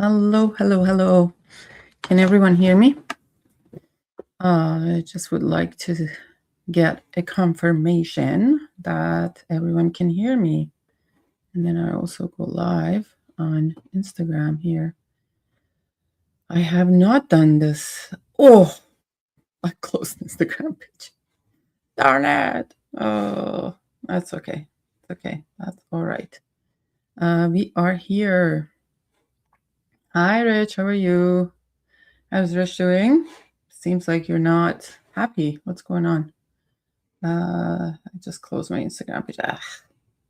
Hello, hello, hello. Can everyone hear me? I just would like to get a confirmation that everyone can hear me. And then I also go live on Instagram here. I have not done this. Oh, I closed Instagram page. Darn it. Oh, that's okay. It's okay. That's all right. We are here. Hi, Rich. How are you? How's Rich doing? Seems like you're not happy. What's going on? I just closed my Instagram page.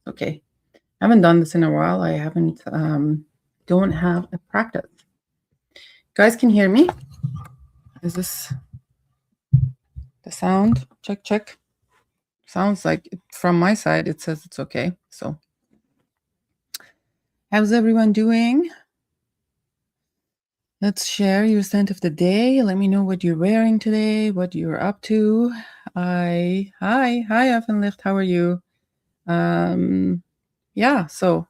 Okay. I haven't done this in a while. I haven't, don't have a practice. You guys can hear me? Is this the sound? Check, check. Sounds like from my side, it says it's okay. So, how's everyone doing? Let's share your scent of the day. Let me know what you're wearing today, what you're up to. Hi, Affenlicht. How are you? Yeah, so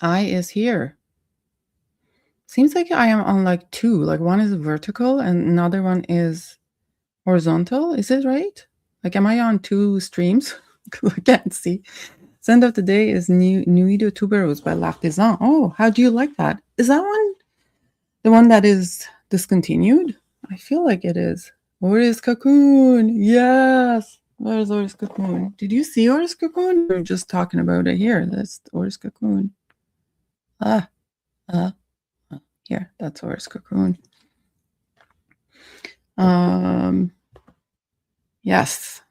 I is here. Seems like I am on like two. Like one is vertical and another one is horizontal. Is it right? Like, am I on two streams? I can't see. Scent of the day is Nuit de Tuberose by L'Artisan. Oh, how do you like that? Is that one the one that is discontinued? I feel like it is. Oris Cocoon. Yes. Where's Oris Cocoon? Did you see Oris Cocoon? We're just talking about it here. That's Oris Cocoon. Here, that's Oris Cocoon. Yes.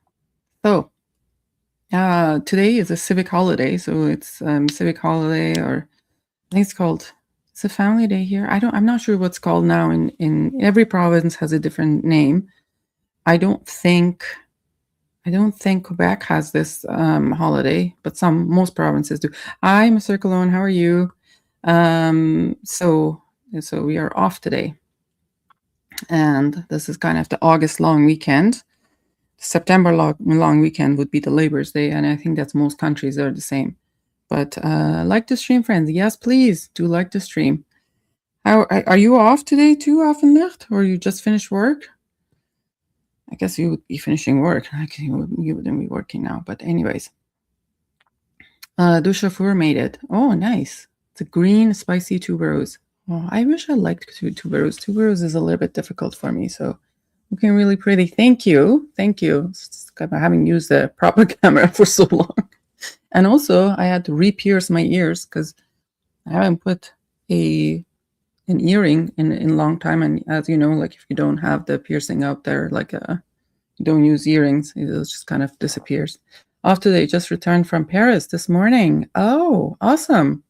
So, today is a civic holiday. So it's civic holiday, or I think it's a family day here. I'm not sure what's called now. In every province has a different name. I don't think Quebec has this holiday, but most provinces do. Hi, Mr. Cologne, how are you? So we are off today. And this is kind of the August long weekend. September long weekend would be the Labor's Day, and I think that's most countries are the same. But like the stream, friends. Yes, please do like the stream. Are you off today too, Affenlicht, or you just finished work? I guess you would be finishing work. You wouldn't be working now. But anyways, Du Chauffeur made it. Oh, nice. It's a green spicy tuberose. Oh, I wish I liked tuberose. Tuberose is a little bit difficult for me, so looking really pretty. Thank you. I haven't used the proper camera for so long. And also, I had to re-pierce my ears because I haven't put an earring in a long time. And as you know, like if you don't have the piercing out there, like you don't use earrings, it just kind of disappears. After they just returned from Paris this morning. Oh, awesome.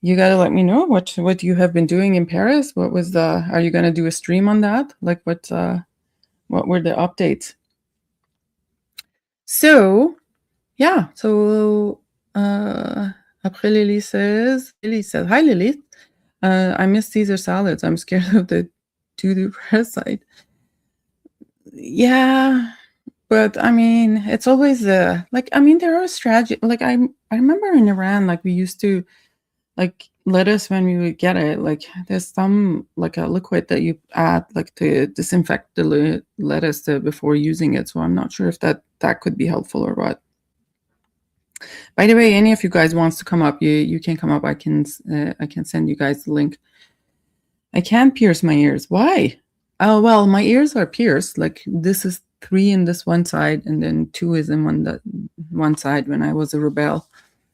You got to let me know what you have been doing in Paris. Are you going to do a stream on that? Like what were the updates? So, yeah. So, après Lily says, hi Lily. I miss Caesar salads. I'm scared of the doo-doo parasite. Yeah. But I mean, it's always there are strategies. Like I remember in Iran, like we used to, like lettuce when we would get it, like there's some like a liquid that you add like to disinfect the lettuce before using it. So I'm not sure if that could be helpful or what. By the way, any of you guys wants to come up, you can come up. I can send you guys the link. I can't pierce my ears. Why? Oh well, my ears are pierced. Like this is 3 in this one side, and then 2 is in one side when I was a rebel,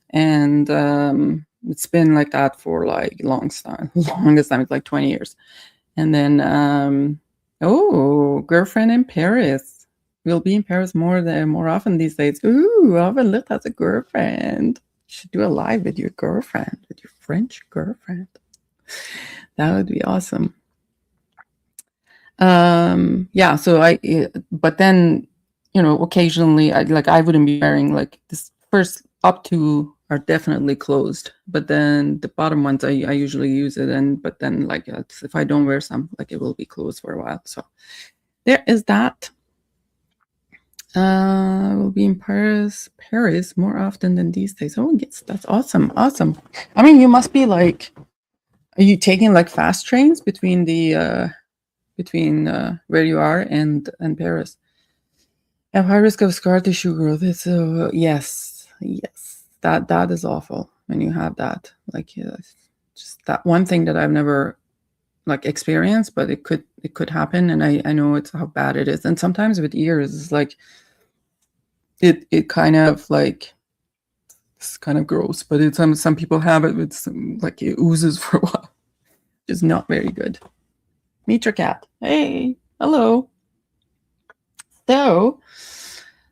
and it's been like that for like longest time. It's like 20 years. And then girlfriend in Paris. We'll be in Paris more often these days. Ooh, Affenlicht has a girlfriend. You should do a live with your girlfriend, with your French girlfriend. That would be awesome. Yeah, so but then, occasionally I wouldn't be wearing like this. First up to are definitely closed, but then the bottom ones I usually use it, but then like if I don't wear some, like it will be closed for a while. So there is that. We'll be in Paris more often than these days. Oh yes, that's awesome. I mean, you must be like Are you taking like fast trains between the between where you are and Paris? Have high risk of scar tissue growth. It's yes, yes. That is awful when you have that. Like just that one thing that I've never like experienced, but it could happen, and I know it's how bad it is. And sometimes with ears, it's like it kind of like it's kind of gross, but it's some people have it with like it oozes for a while. It's not very good. Mitra cat. Hey, hello. So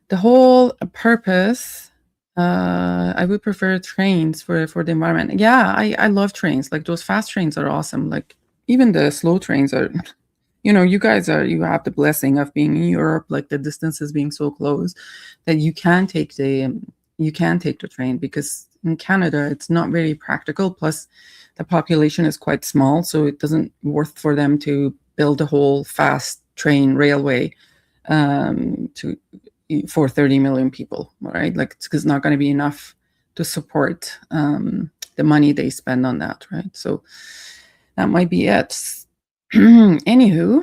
the whole purpose, I would prefer trains for the environment. Yeah, I love trains. Like those fast trains are awesome. Like even the slow trains are, you know, you have the blessing of being in Europe, like the distances being so close that you can take the train, because in Canada it's not very practical. Plus the population is quite small, so it doesn't worth for them to build a whole fast train railway for 30 million people, right? Like it's not going to be enough to support the money they spend on that, right? So that might be it. Anywho,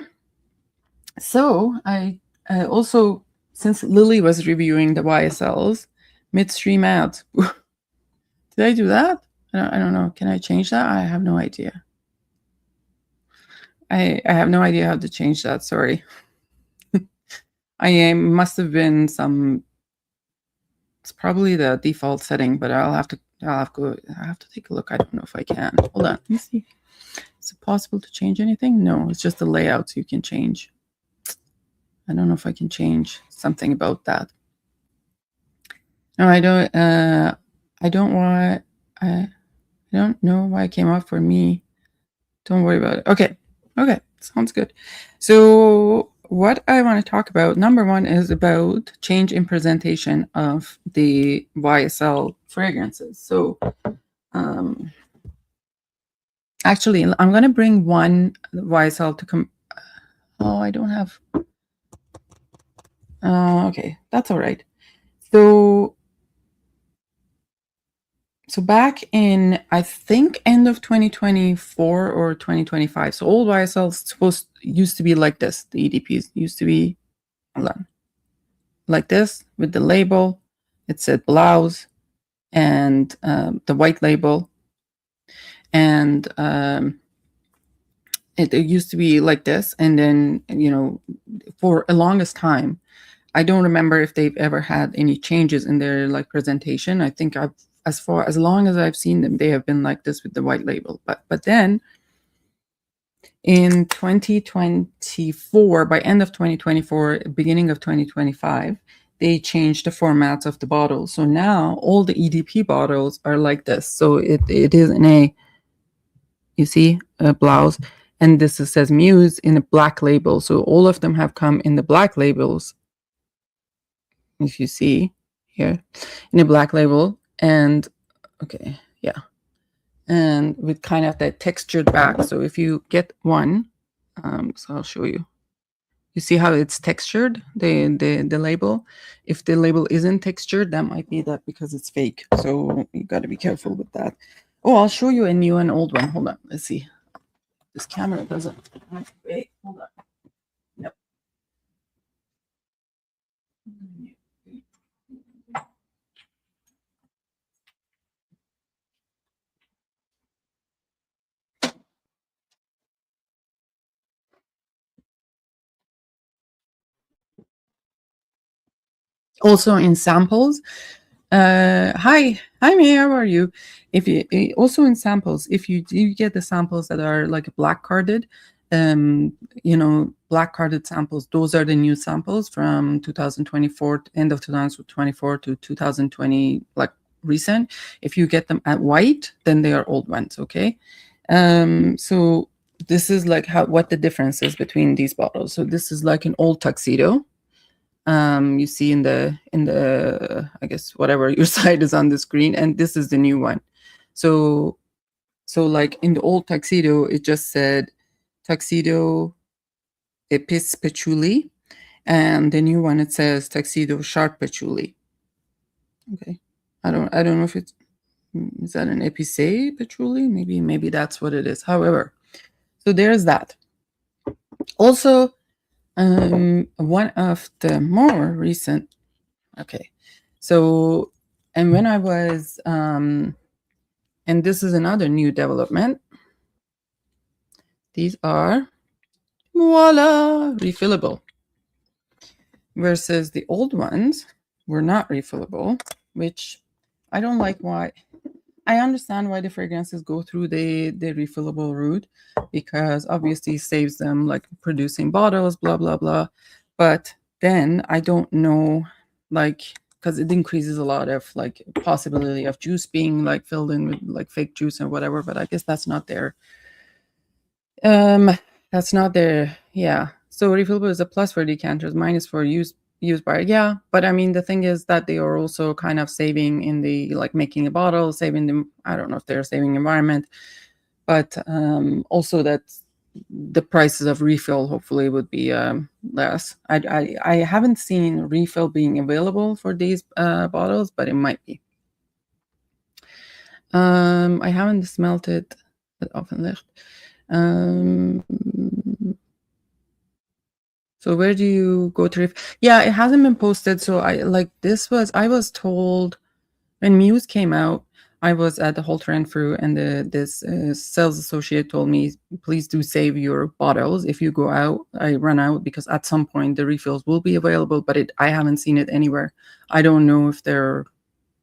so I also, since Lily was reviewing the YSLs, midstream ad. Did I do that? I don't know. Can I change that? I have no idea. I have no idea how to change that. Sorry. I must have been some. It's probably the default setting, but I'll have to take a look. I don't know if I can. Hold on. Let me see. Is it possible to change anything? No, it's just the layouts you can change. I don't know if I can change something about that. No, I don't. I don't know why it came up for me. Don't worry about it. Okay. Sounds good. So what I want to talk about, number one, is about change in presentation of the YSL fragrances. So actually, I'm going to bring one YSL to come. Oh, I don't have. Okay, that's all right. So back in, I think, end of 2024 or 2025. So old YSL used to be like this. The EDPs used to be like this with the label. It said Blouse and the white label. And it used to be like this. And then, you know, for a longest time, I don't remember if they've ever had any changes in their like presentation. I think as long as I've seen them, they have been like this with the white label. But then in 2024, by end of 2024, beginning of 2025, they changed the formats of the bottles. So now all the EDP bottles are like this. So it is in a, you see, a Blouse, and this says MUSE in a black label. So all of them have come in the black labels. If you see here, in a black label, and okay, yeah, and with kind of that textured back. So if you get one, so I'll show you. You see how it's textured, the label. If the label isn't textured, that might be that because it's fake. So you got to be careful with that. Oh, I'll show you a new and old one. Hold on, let's see. This camera doesn't. Wait, hold on. Nope. Also in samples. Hi, May, how are you? If you also in samples, if you do get the samples that are like black carded, you know, black carded samples, those are the new samples from 2024, end of 2024 to 2020, like recent. If you get them at white, then they are old ones. Okay. So this is like what the difference is between these bottles. So this is like an old tuxedo. You see in the I guess whatever your side is on the screen, and this is the new one. So like in the old tuxedo, it just said tuxedo Épice Patchouli, and the new one it says tuxedo sharp patchouli. Okay, I don't know if it's Is that an Épicé patchouli? Maybe that's what it is. However, so there's that. Also, one of the more recent. Okay, so and when I was and this is another new development. These are voila refillable, versus the old ones were not refillable, which I don't like. Why? I understand why the fragrances go through the refillable route, because obviously it saves them like producing bottles, blah blah blah. But then I don't know, like, because it increases a lot of like possibility of juice being like filled in with like fake juice and whatever. But I guess that's not their yeah. So refillable is a plus for decanters, minus for use by, yeah. But I mean, the thing is that they are also kind of saving in the like making a bottle, saving them. I don't know if they're saving environment, but also that the prices of refill hopefully would be less. I haven't seen refill being available for these bottles, but it might be. I haven't smelt it often. So where do you go to yeah, it hasn't been posted. So I was told when MUSE came out, I was at the Holter and Fruit, and this sales associate told me, please do save your bottles if you go out. I run out, because at some point the refills will be available, but I haven't seen it anywhere. I don't know if they're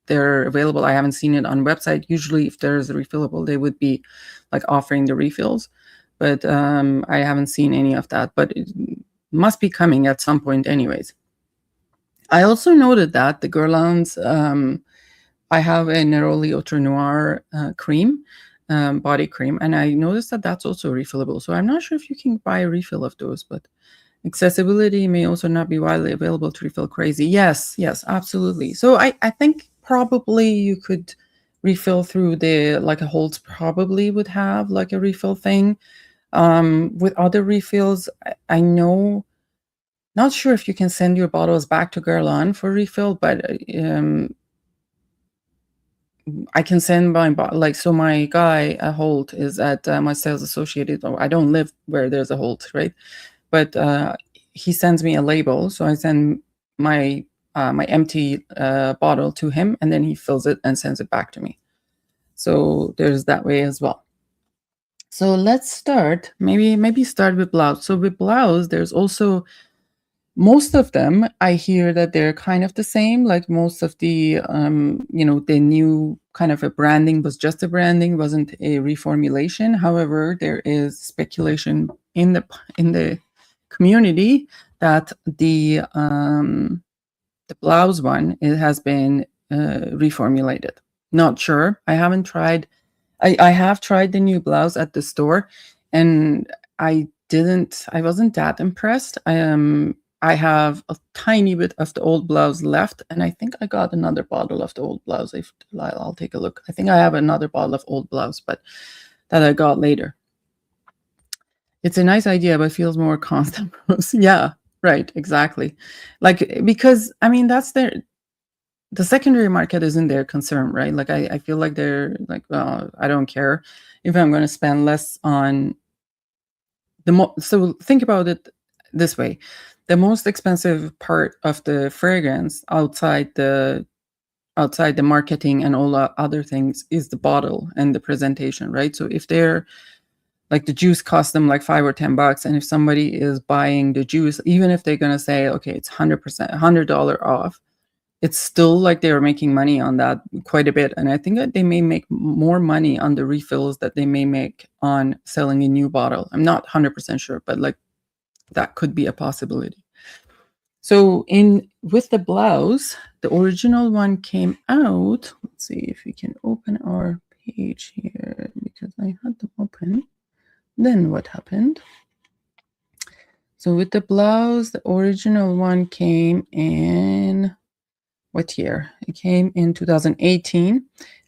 available. I haven't seen it on website. Usually if there's a refillable, they would be like offering the refills, but I haven't seen any of that, but it must be coming at some point anyways. I also noted that the Guerlain's, I have a Neroli Outre Noir cream, body cream, and I noticed that that's also refillable. So I'm not sure if you can buy a refill of those, but accessibility may also not be widely available to refill crazy. Yes, absolutely. So I think probably you could refill through the, like a Holtz probably would have like a refill thing. With other refills, I know, not sure if you can send your bottles back to Guerlain for refill, but I can send my so my guy at Holt is at my sales associated. I don't live where there's a Holt, right? But he sends me a label, so I send my my empty bottle to him, and then he fills it and sends it back to me. So there's that way as well. So let's start. Maybe start with Blouse. So with Blouse, there's also, most of them, I hear that they're kind of the same. Like most of the, the new kind of a branding was just a branding, wasn't a reformulation. However, there is speculation in the community that the Blouse one, it has been reformulated. Not sure. I haven't tried. I have tried the new Blouse at the store, and I wasn't that impressed. I have a tiny bit of the old Blouse left, and I think I got another bottle of the old Blouse. I'll take a look. I think I have another bottle of old Blouse, but that I got later. It's a nice idea, but feels more constant. Yeah, right, exactly. Like, because I mean, that's the secondary market isn't their concern, right? Like I feel like they're like, well, I don't care if I'm going to spend less on so think about it this way. The most expensive part of the fragrance outside the marketing and all the other things is the bottle and the presentation, right? So if they're like, the juice costs them like $5 or $10, and if somebody is buying the juice, even if they're going to say, okay, it's 100%, $100 off, it's still like they're making money on that quite a bit. And I think that they may make more money on the refills that they may make on selling a new bottle. I'm not 100% sure, but like that could be a possibility. So with the Blouse, the original one came out. Let's see if we can open our page here, because I had them open. Then what happened? So with the Blouse, the original one came in, what year? It came in 2018,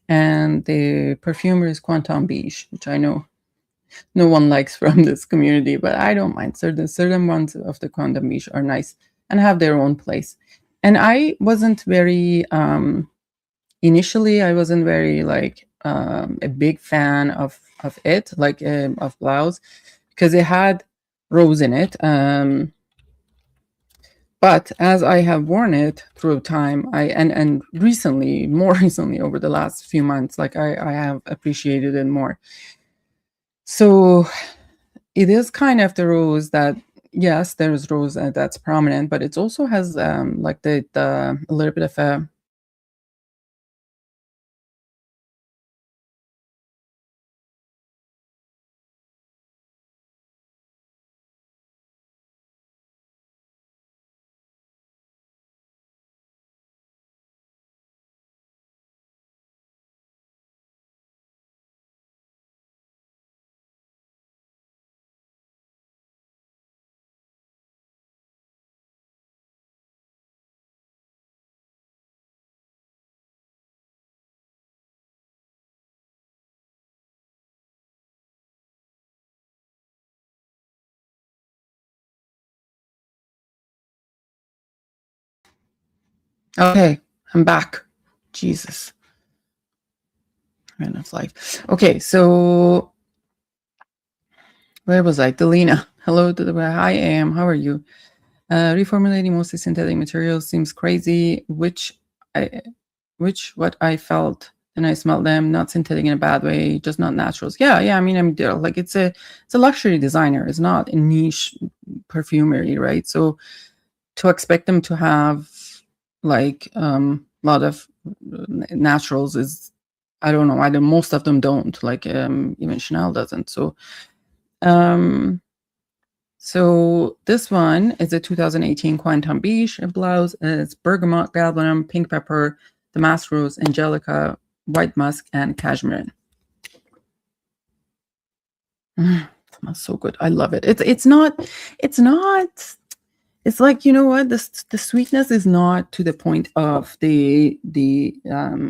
and the perfumer is Quantum Beige, which I know no one likes from this community, but I don't mind. Certain ones of the Quantum Beige are nice and have their own place. And I wasn't very initially I wasn't very like a big fan of it, like of Blouse, because it had rose in it. But as I have worn it through time, and recently, more recently, over the last few months, like I have appreciated it more. So it is kind of the rose that, yes, there's rose that's prominent, but it also has like the a little bit of a, okay, I'm back. Jesus, man of life. Okay, so where was I? Delina. Hello to the hi AM. How are you? Reformulating mostly synthetic materials seems crazy. What I felt and I smelled them, not synthetic in a bad way, just not naturals. Yeah, yeah. I mean, I'm like it's a luxury designer. It's not a niche perfumery, right? So to expect them to have like a lot of naturals is, I don't know. Most of them don't. Like even Chanel doesn't. So this one is a 2018 Quantum Beige Blouse. It's bergamot, galbanum, pink pepper, damask rose, angelica, white musk, and cashmere. It smells so good. I love it. It's not. It's like, you know what? The sweetness is not to the point of the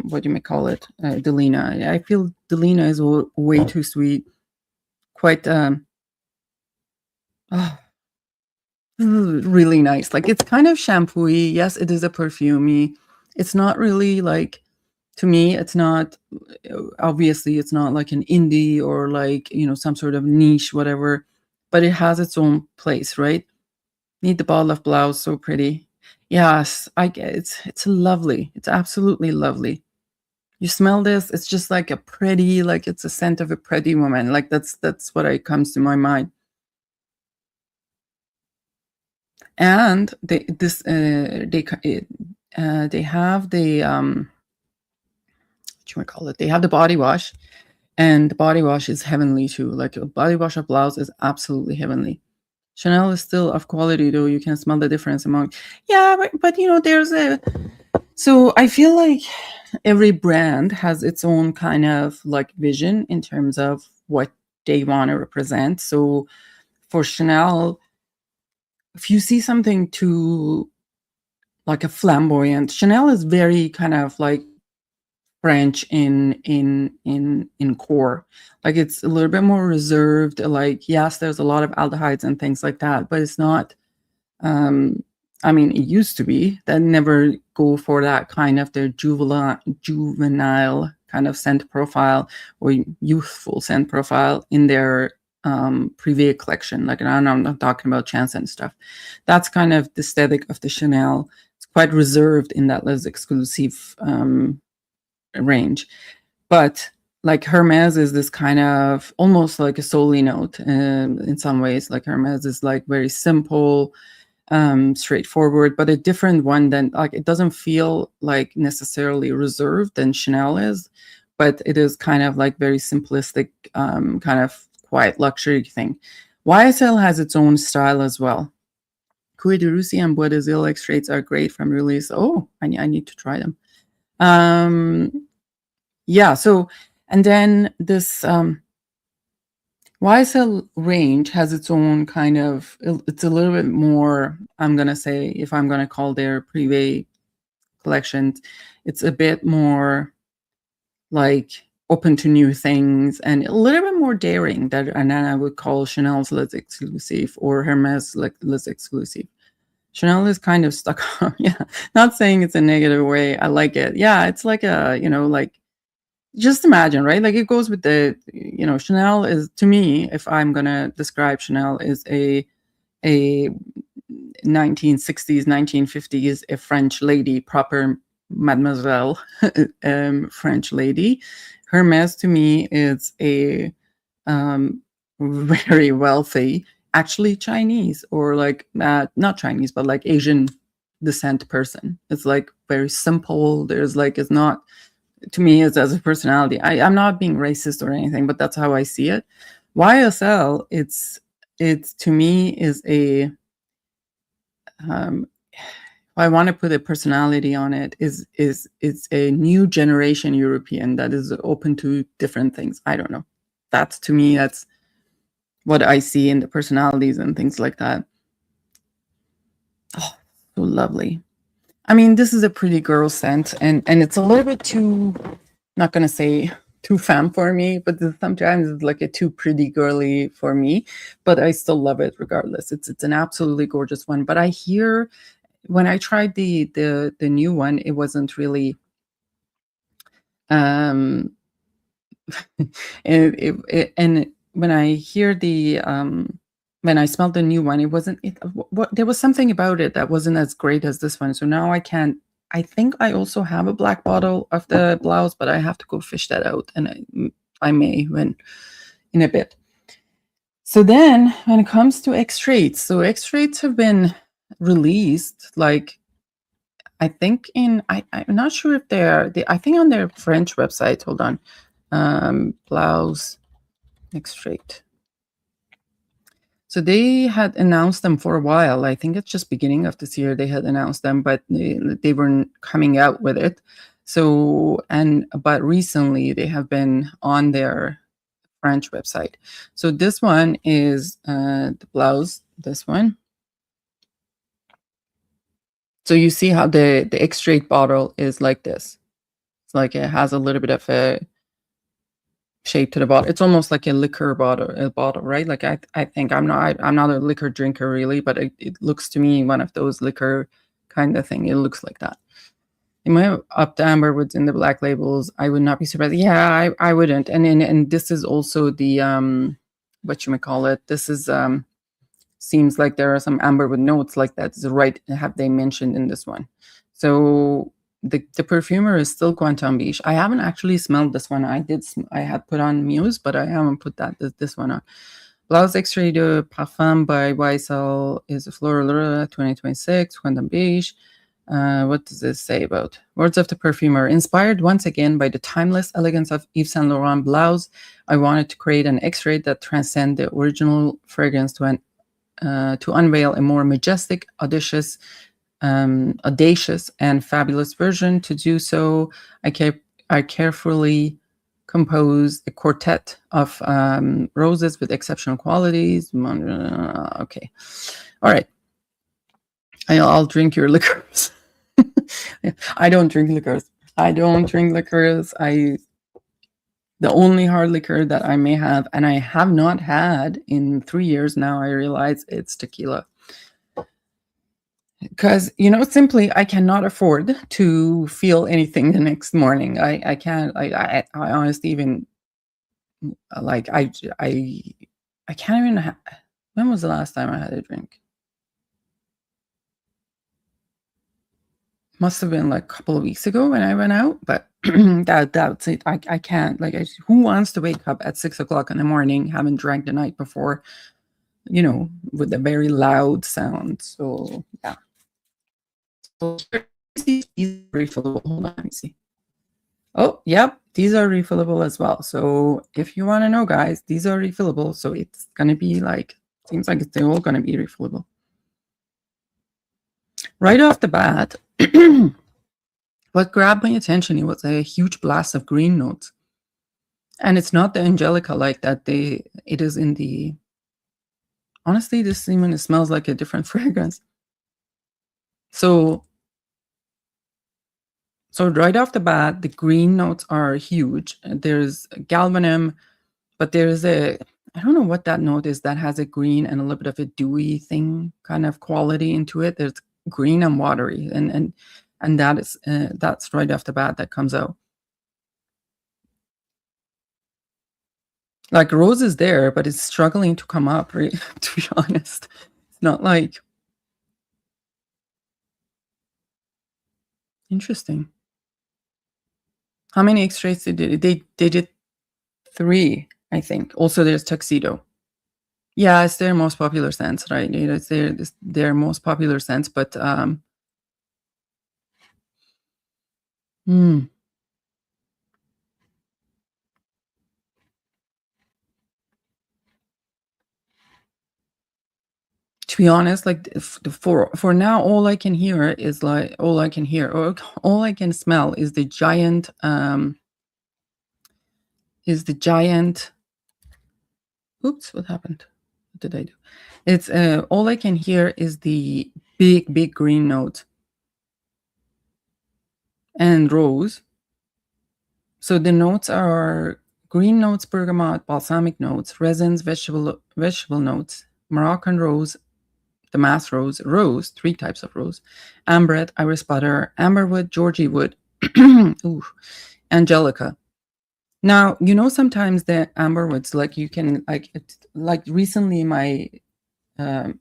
what you may call it, Delina. I feel Delina is way too sweet. Quite oh, really nice. Like it's kind of shampooy. Yes, it is a perfumey. It's not really like, to me, it's not, obviously it's not like an indie or like, you know, some sort of niche, whatever, but it has its own place, right? Need the bottle of Blouse, so pretty. Yes, I get it's lovely. It's absolutely lovely. You smell this, it's just like a pretty, like it's a scent of a pretty woman. Like that's what it comes to my mind. And they have the what you might call it. They have the body wash, and the body wash is heavenly too. Like a body wash of Blouse is absolutely heavenly. Chanel is still of quality though. You can smell the difference among. Yeah, but you know, there's a. So I feel like every brand has its own kind of like vision in terms of what they want to represent. So for Chanel, if you see something too like a flamboyant, Chanel is very kind of like French in core. Like it's a little bit more reserved. Like yes, there's a lot of aldehydes and things like that, but it's not. I mean, it used to be that never go for that kind of their juvenile kind of scent profile or youthful scent profile in their Privé collection. Like, and I'm not talking about Chance and stuff. That's kind of the aesthetic of the Chanel. It's quite reserved in that less exclusive range. But like Hermes is this kind of almost like a Soli note in some ways. Like Hermes is like very simple, straightforward, but a different one than, like, it doesn't feel like necessarily reserved than Chanel is, but it is kind of like very simplistic, kind of quiet luxury thing. YSL has its own style as well. Cuir de Russie and Bois d'Azil Extraits are great from release. Oh, I need to try them. Yeah, so, and then this YSL range has its own kind of, it's a little bit more, I'm going to say, if I'm going to call their Privé collections, it's a bit more like open to new things and a little bit more daring, that, and then I would call Chanel's less exclusive or Hermes like less exclusive. Chanel is kind of stuck on, yeah, not saying it's a negative way. I like it. Yeah, it's like a, like, just imagine, right? Like it goes with the, Chanel is, to me, if I'm gonna describe Chanel, is a 1960s, 1950s, a French lady, proper mademoiselle, French lady. Hermes to me is a very wealthy, actually Chinese, or like not Chinese, but like Asian descent person. It's like very simple. There's like, it's not, to me, it's as a personality. I'm not being racist or anything, but that's how I see it. YSL, it's to me is a, I want to put a personality on it, is it's a new generation European that is open to different things. I don't know. That's, to me, that's what I see in the personalities and things like that. Oh, so lovely. I mean, this is a pretty girl scent, and it's a little bit too, not gonna say too femme for me, but sometimes it's like a too pretty girly for me. But I still love it regardless. It's an absolutely gorgeous one. But I hear, when I tried the new one, it wasn't really and when I hear the when I smelled the new one, it wasn't, there was something about it that wasn't as great as this one. So now I can't, I think I also have a black bottle of the Blouse, but I have to go fish that out, and I may when in a bit. So then when it comes to Extraits, so Extraits have been released, like, I think I'm not sure if I think on their French website, hold on, Blouse Extrait. So they had announced them for a while. I think it's just beginning of this year they had announced them, but they weren't coming out with it. So, but recently they have been on their French website. So this one is the Blouse, this one. So you see how the Extrait bottle is like this. It's like it has a little bit of a shape to the bottle. It's almost like a liquor bottle, right? Like I think I'm not a liquor drinker really, but it looks to me one of those liquor kind of thing. It looks like that. It might have up to amber woods in the black labels. I would not be surprised. Yeah, I wouldn't. And this is also the what you may call it. This is seems like there are some amberwood notes like that. Is right, have they mentioned in this one? So the perfumer is still Quantum Beige. I haven't actually smelled this one. I had put on Muse, but I haven't put this one on. Blouse Extraits-le-Parfum by YSL is a floral 2026 Quantum Beige. What does this say about? Words of the perfumer. Inspired once again by the timeless elegance of Yves Saint Laurent Blouse, I wanted to create an Extrait that transcend the original fragrance to unveil a more majestic, audacious and fabulous version. To do so, I carefully composed a quartet of roses with exceptional qualities. Okay, all right. I'll drink your liquors. I don't drink liquors. The only hard liquor that I may have, and I have not had in 3 years now, I realize, it's tequila. Because, simply I cannot afford to feel anything the next morning. I can't, I honestly, even, like, I can't even, when was the last time I had a drink? Must have been like a couple of weeks ago when I went out, but that's it. I can't, like, who wants to wake up at 6 o'clock in the morning, having drank the night before, with a very loud sound. So yeah. So these are refillable. Hold on, let me see. Oh, yep, these are refillable as well. So if you want to know, guys, these are refillable. So it's gonna be like, seems like they're all gonna be refillable. Right off the bat, what grabbed my attention, it was a huge blast of green notes. And it's not the Angelica like that. It is in the, honestly, this even smells like a different fragrance. So right off the bat, the green notes are huge. There's galbanum, but there's I don't know what that note is that has a green and a little bit of a dewy thing kind of quality into it. There's green and watery, and that is that's right off the bat that comes out. Like rose is there, but it's struggling to come up, right? To be honest, it's not like interesting. How many extracts they did? They did 3, I think. Also, there's tuxedo. Yeah, it's their most popular scent, right? It's their most popular scent, but hmm. To be honest, like for now, all I can hear is like all I can hear or all I can smell is the giant oops, what happened? What did I do? It's all I can hear is the big green note and rose. So the notes are green notes, bergamot, balsamic notes, resins, vegetable notes, Moroccan rose, damask rose, 3 types of rose, ambrette, iris butter, amberwood, Georgie wood, ooh, angelica. Now, sometimes the amberwoods, like you can like recently my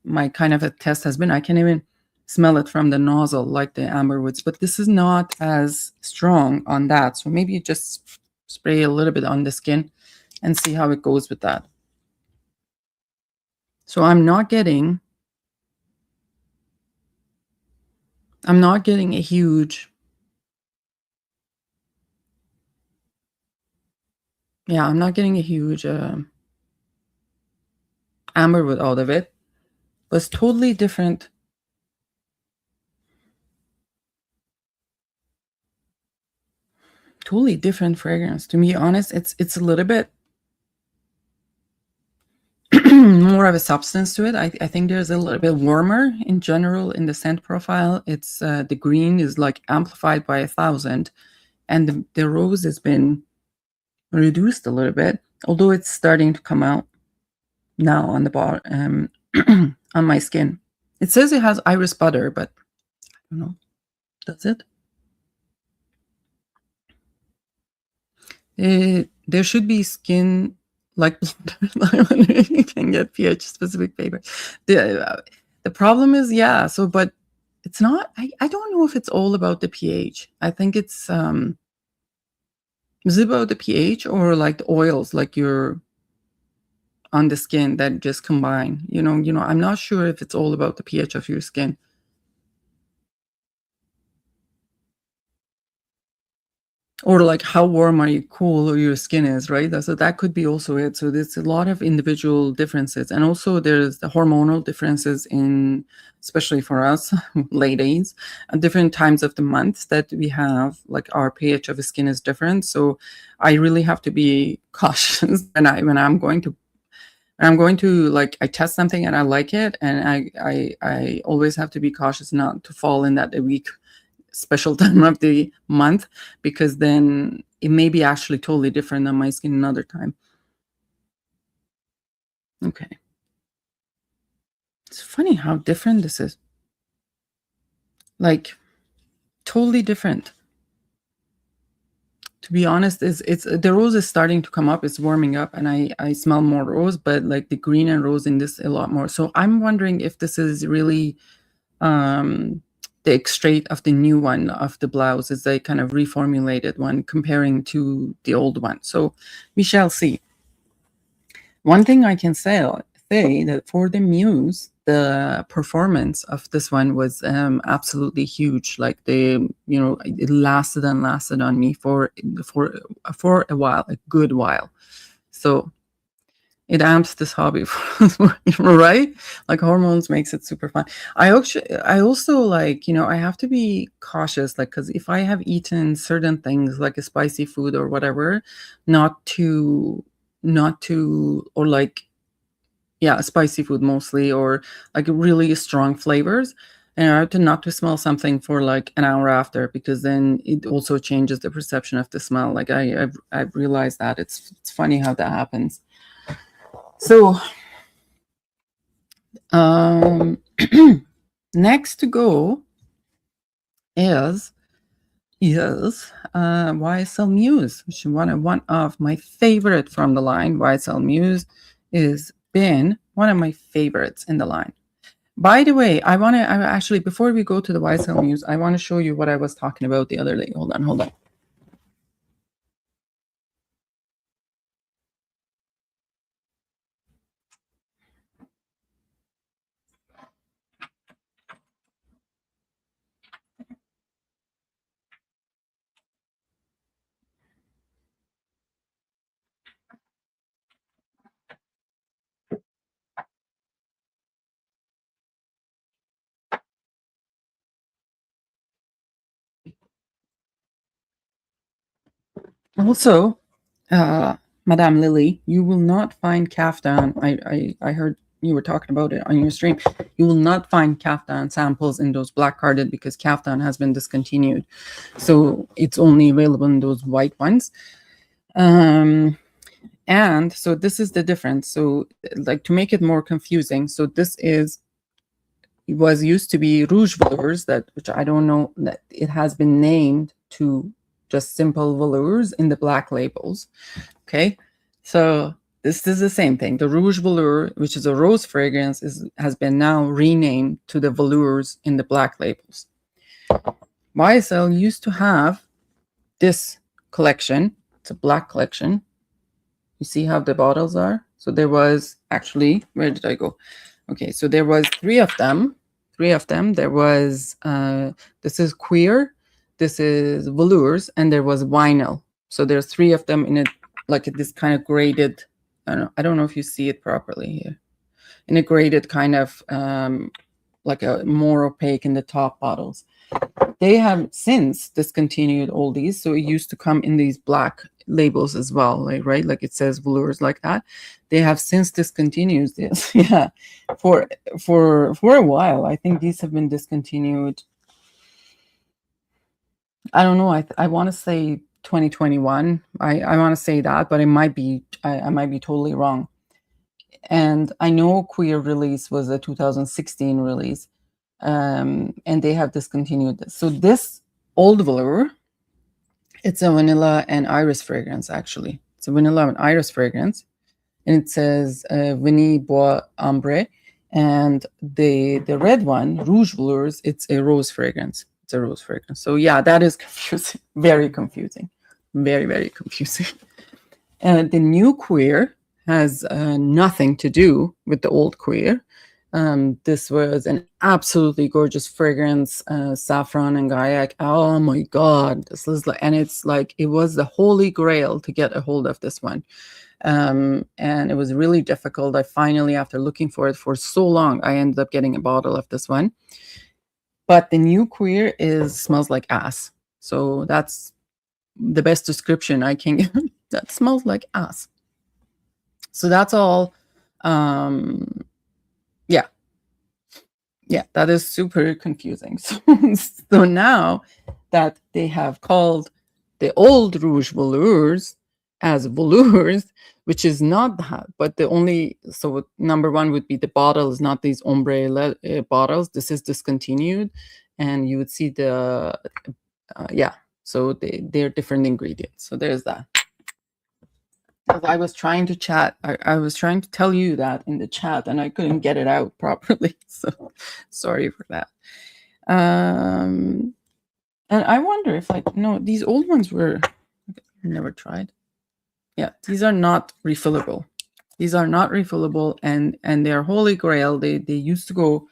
my kind of a test has been I can even smell it from the nozzle like the amberwoods, but this is not as strong on that. So maybe you just spray a little bit on the skin and see how it goes with that. So I'm not getting a huge, yeah, I'm not getting a huge amberwood out of it, but it's totally different. Totally different fragrance. To be honest, it's a little bit more of a substance to it. I think there's a little bit warmer in general in the scent profile. It's the green is like amplified by 1,000, and the rose has been reduced a little bit, although it's starting to come out now on the bottom on my skin. It says it has iris butter, but I don't know. Does it? There should be skin like I wonder if you can get pH specific paper. The problem is, yeah, so but it's not I don't know if it's all about the pH. I think it's is it about the pH or like the oils like you're on the skin that just combine? I'm not sure if it's all about the pH of your skin. Or like how warm are you cool or your skin is, right? So that could be also it. So there's a lot of individual differences. And also there's the hormonal differences in, especially for us ladies, at different times of the month that we have, like our pH of the skin is different. So I really have to be cautious when I'm going to like I test something and I like it, and I always have to be cautious not to fall in that a week special time of the month, because then it may be actually totally different on my skin another time. Okay. It's funny how different this is. Like totally different. To be honest, it's the rose is starting to come up, it's warming up, and I smell more rose, but like the green and rose in this a lot more. So I'm wondering if this is really the extrait of the new one of the Blouse is a kind of reformulated one comparing to the old one. So we shall see. One thing I can say that for the MUSE, the performance of this one was absolutely huge. Like it lasted and lasted on me for a while, a good while. So it amps this hobby, right? Like hormones makes it super fun. I also like, I have to be cautious, like, because if I have eaten certain things like a spicy food or whatever, not to, or like, yeah, spicy food mostly, or like really strong flavors. And I have to not to smell something for like an hour after, because then it also changes the perception of the smell. Like I've realized that it's funny how that happens. So, Next to go is YSL MUSE, which is one of my favorite from the line. YSL MUSE is been one of my favorites in the line. By the way, I actually, before we go to the YSL MUSE, I want to show you what I was talking about the other day. Hold on. Also, Madame Lily, you will not find kaftan. I heard you were talking about it on your stream. You will not find kaftan samples in those black carded because kaftan has been discontinued. So it's only available in those white ones. And so this is the difference. So like to make it more confusing. So this is, it was used to be rouge velours, that which I don't know, that it has been named to just simple velours in the black labels. Okay, so this is the same thing. The rouge velour, which is a rose fragrance, has been now renamed to the velours in the black labels. YSL used to have this collection. It's a black collection. You see how the bottles are? So there was actually, where did I go? Okay, so there was three of them. There was, this is queer, this is velours, and there was vinyl. So there's three of them in it, like this kind of graded, I don't know if you see it properly here, in a graded kind of, like a more opaque in the top bottles. They have since discontinued all these. So it used to come in these black labels as well, like, right? Like it says velours like that. They have since discontinued this. Yeah. For a while. I think these have been discontinued. I don't know. I want to say 2021. I want to say that, but it might be, I might be totally wrong. And I know Queer release was a 2016 release. And they have discontinued this. So this old velour, it's a vanilla and iris fragrance, actually. It's a vanilla and iris fragrance. And it says Vanille Bois Ambre. And the red one, Rouge Velours, it's a rose fragrance. It's a rose fragrance. So yeah, that is confusing. Very confusing. Very, very confusing. The new Queer has nothing to do with the old Queer. This was an absolutely gorgeous fragrance, saffron and gaiac. Oh my God, this is like, and it's like, it was the holy grail to get a hold of this one. And it was really difficult. I finally, after looking for it for so long, I ended up getting a bottle of this one. But the new Queer smells like ass. So that's the best description I can give. That smells like ass. So that's all. Yeah, that is super confusing. So now that they have called the old Rouge Velours as velours, which is not that, but the only, so number one would be the bottle is not these ombre bottles. This is discontinued, and you would see the, yeah, so they're different ingredients. So there's that. I was trying to chat. I was trying to tell you that in the chat, and I couldn't get it out properly. So sorry for that. And I wonder if, like, no, these old ones were never tried. Yeah, these are not refillable. These are not refillable, and they're holy grail. They used to go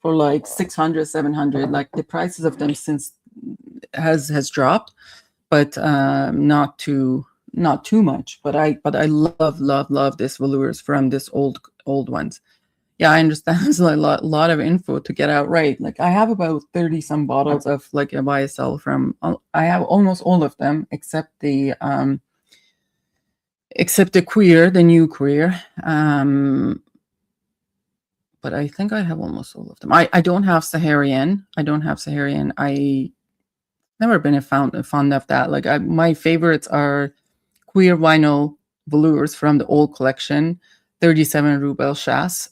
for like 600, 700. Like the prices of them since has dropped, but not too much. But I love this velours from this old ones. Yeah, I understand. There's a lot of info to get out right. Like I have about 30 some bottles of like a YSL from. I have almost all of them except the Queer, the new Queer. But I think I have almost all of them. I don't have Saharian. I never been fond of that. Like my favorites are Queer vinyl velours from the old collection, 37 Rue Bellechasse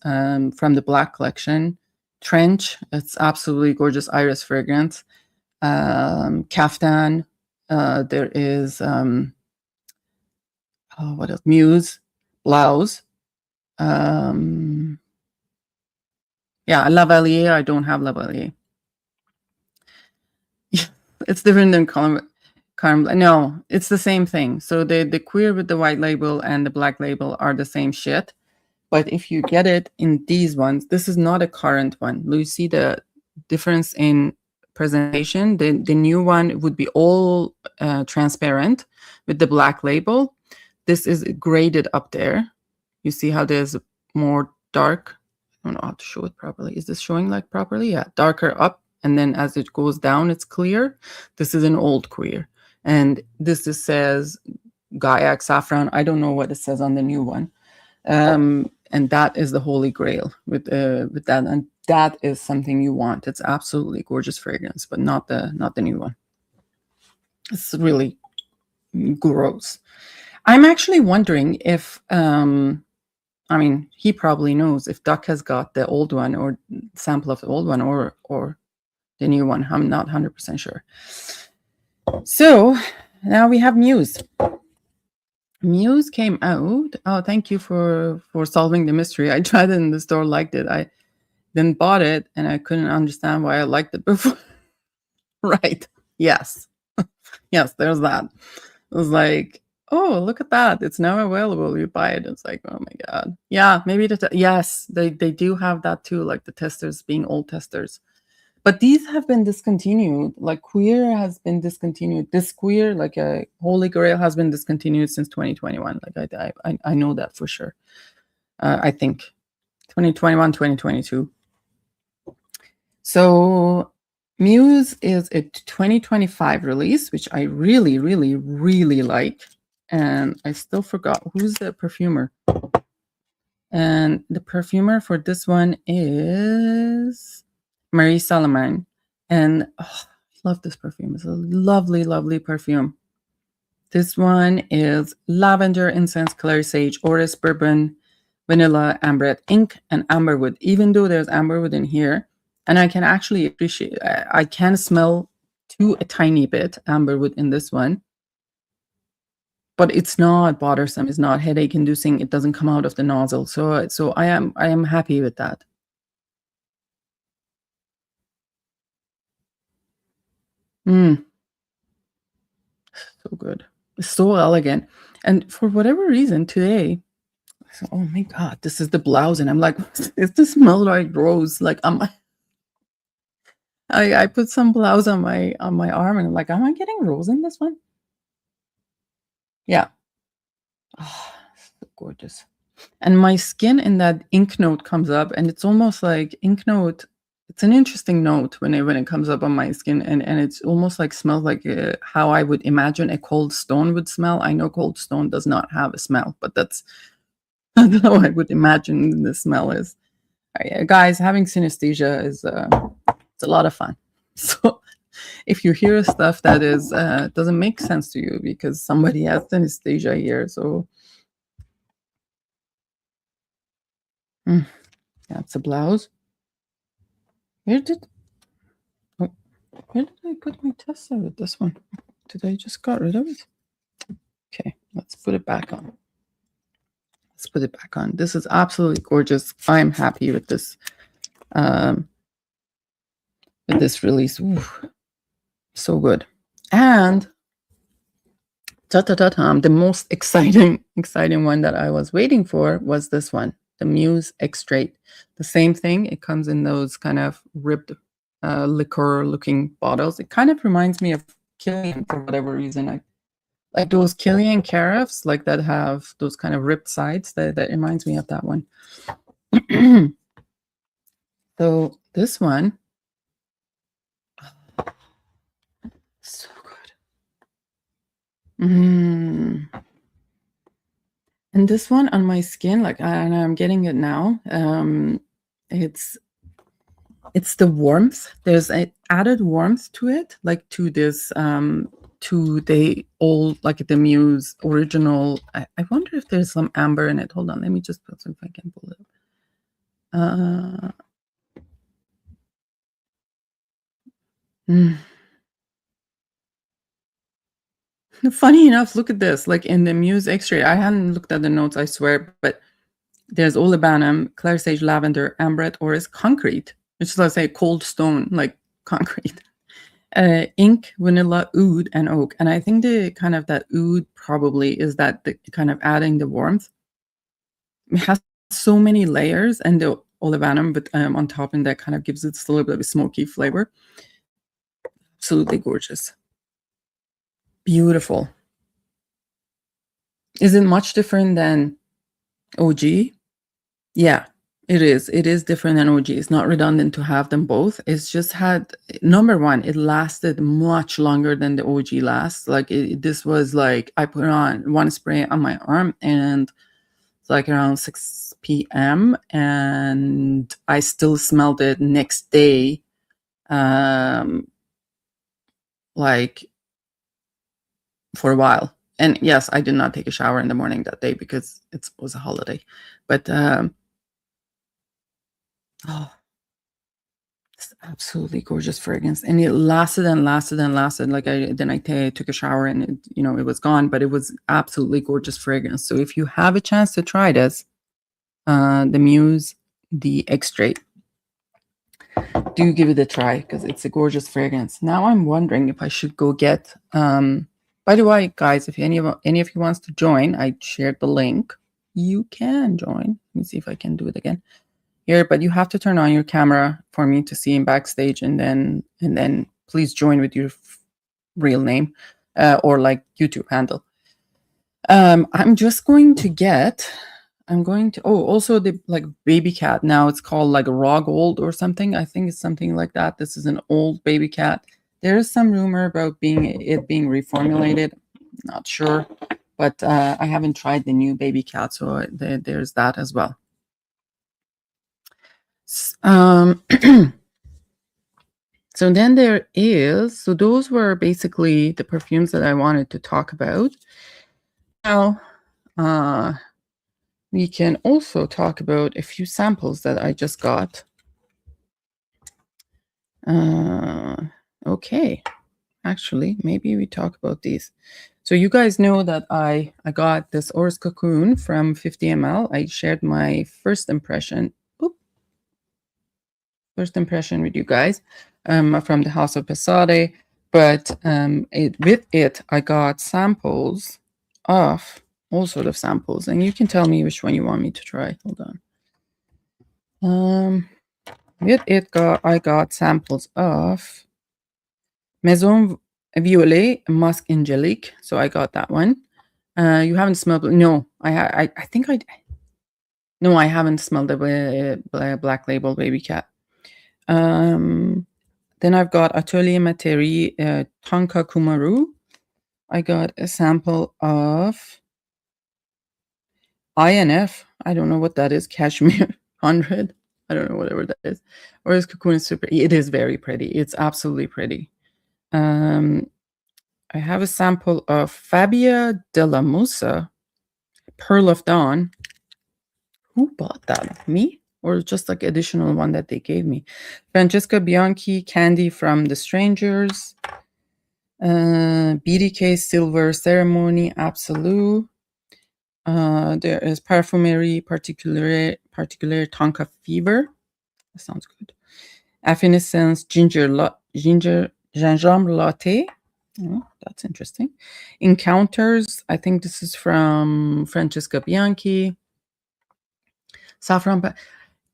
from the black collection, Trench, it's absolutely gorgeous iris fragrance. Kaftan, there is what else? Muse, Blouse. Yeah, Lavalier. I don't have Lavalier. It's different than Carm. No, it's the same thing. So the queer with the white label and the black label are the same shit. But if you get it in these ones, this is not a current one. You see the difference in presentation. The new one would be all transparent with the black label. This is graded up there. You see how there's more dark. I don't know how to show it properly. Is this showing like properly? Yeah, darker up. And then as it goes down, it's clear. This is an old queer. And this says Gaiac Saffron. I don't know what it says on the new one. And that is the holy grail with that. And that is something you want. It's absolutely gorgeous fragrance, but not the new one. It's really gross. I'm actually wondering if, I mean, he probably knows if Duck has got the old one or sample of the old one or the new one. I'm not 100% sure. So now we have Muse. Muse came out. Oh, thank you for solving the mystery. I tried it in the store, liked it. I then bought it, and I couldn't understand why I liked it before. Right. Yes. Yes, there's that. It was like, oh, look at that. It's now available. You buy it. It's like, oh my God. Yeah, maybe yes, they do have that too, like the testers being old testers. But these have been discontinued. Like queer has been discontinued. This queer, like a Holy Grail, has been discontinued since 2021. Like I know that for sure. I think 2021, 2022. So Muse is a 2025 release, which I really, really, really like. And I still forgot who's the perfumer. And the perfumer for this one is Marie Salomon. And oh, I love this perfume. It's a lovely, lovely perfume. This one is lavender, incense, clary sage, orris, bourbon, vanilla, amberette, ink, and amberwood. Even though there's amberwood in here, and I can actually appreciate, I can smell a tiny bit amberwood in this one, but it's not bothersome. It's not headache inducing. It doesn't come out of the nozzle. So I am happy with that. So good. It's so elegant. And for whatever reason today, oh my God, this is the blouse. And I'm like, does this smell like rose? Like I put some blouse on my arm and I'm like, am I getting rose in this one? Yeah. Oh, so gorgeous. And my skin in that ink note comes up, and it's almost like ink note. It's an interesting note when it comes up on my skin, and it's almost like smells like how I would imagine a cold stone would smell. I know cold stone does not have a smell, but that's how I would imagine the smell is. Guys, having synesthesia is it's a lot of fun. So if you hear stuff that is doesn't make sense to you because somebody has synesthesia here, so that's a blouse. Where did I put my tester with this one? Did I just got rid of it? Okay, let's put it back on. Let's put it back on. This is absolutely gorgeous. I'm happy with this release. Ooh, so good. And the most exciting one that I was waiting for was this one, the Muse Extraits. The same thing. It comes in those kind of ribbed liqueur-looking bottles. It kind of reminds me of Killian for whatever reason. I like those Killian carafes, like that have those kind of ripped sides. That reminds me of that one. So this one, so good. And this one on my skin, like I'm getting it now. It's the warmth. There's an added warmth to it, like to this, to the old, like the Muse original. I wonder if there's some amber in it. Hold on, let me just put some if I can pull it up. Funny enough, look at this. Like in the MUSE Extrait, I hadn't looked at the notes, I swear, but there's olibanum, clair sage, lavender, ambret, orris, concrete, which is, let's say, cold stone, like concrete. Ink, vanilla, oud, and oak. And I think the kind of that oud probably is that the kind of adding the warmth. It has so many layers, and the olibanum, but on top, and that kind of gives it a little bit of a smoky flavor. Absolutely gorgeous. Beautiful. Is it much different than OG? Yeah, it is. It is different than OG. It's not redundant to have them both. It's just had, number one, it lasted much longer than the OG lasts. Like this was like, I put on one spray on my arm and it's like around 6 p.m. and I still smelled it next day. Like for a while. And yes, I did not take a shower in the morning that day because it was a holiday. But oh, it's absolutely gorgeous fragrance, and it lasted and lasted and lasted. Like I took a shower and it, it was gone, but it was absolutely gorgeous fragrance. So if you have a chance to try this, the MUSE, the Extrait, do give it a try because it's a gorgeous fragrance. Now I'm wondering if I should go get. By the way, guys, if any of you wants to join, I shared the link. You can join. Let me see if I can do it again here, but you have to turn on your camera for me to see him backstage, and then please join with your real name or like YouTube handle. I'm just going to get. Also the like baby cat. Now it's called like a raw gold or something. I think it's something like that. This is an old baby cat. There is some rumor about it being reformulated. Not sure, but I haven't tried the new baby cat, so there's that as well. So then there is, so those were basically the perfumes that I wanted to talk about. Now, we can also talk about a few samples that I just got. Okay, actually, maybe we talk about these. So you guys know that I got this Orris Cocoon from 50 ml. I shared my first impression with you guys from the House of Passade, but with it I got samples of all sort of samples, and you can tell me which one you want me to try. Hold on. With it I got samples of Maison Violet Musk Angelique, so I got that one. You haven't smelled? No, I think I. No, I haven't smelled the Black Label Baby Cat. Then I've got Atelier Materi Tonka Kumaru. I got a sample of INF. I don't know what that is. Cashmere 100. I don't know, whatever that is. Whereas Cocoon is super. It is very pretty. It's absolutely pretty. I have a sample of Fabia della Musa Pearl of Dawn. Who bought that? Me? Or just like additional one that they gave me? Francesca Bianchi Candy from The Strangers. BDK Silver Ceremony Absolute. There is Parfumerie Particulier Tonka Fever. That sounds good. Affinescence Gingembre Latte. Oh, that's interesting. Encounters. I think this is from Francesca Bianchi. Saffron.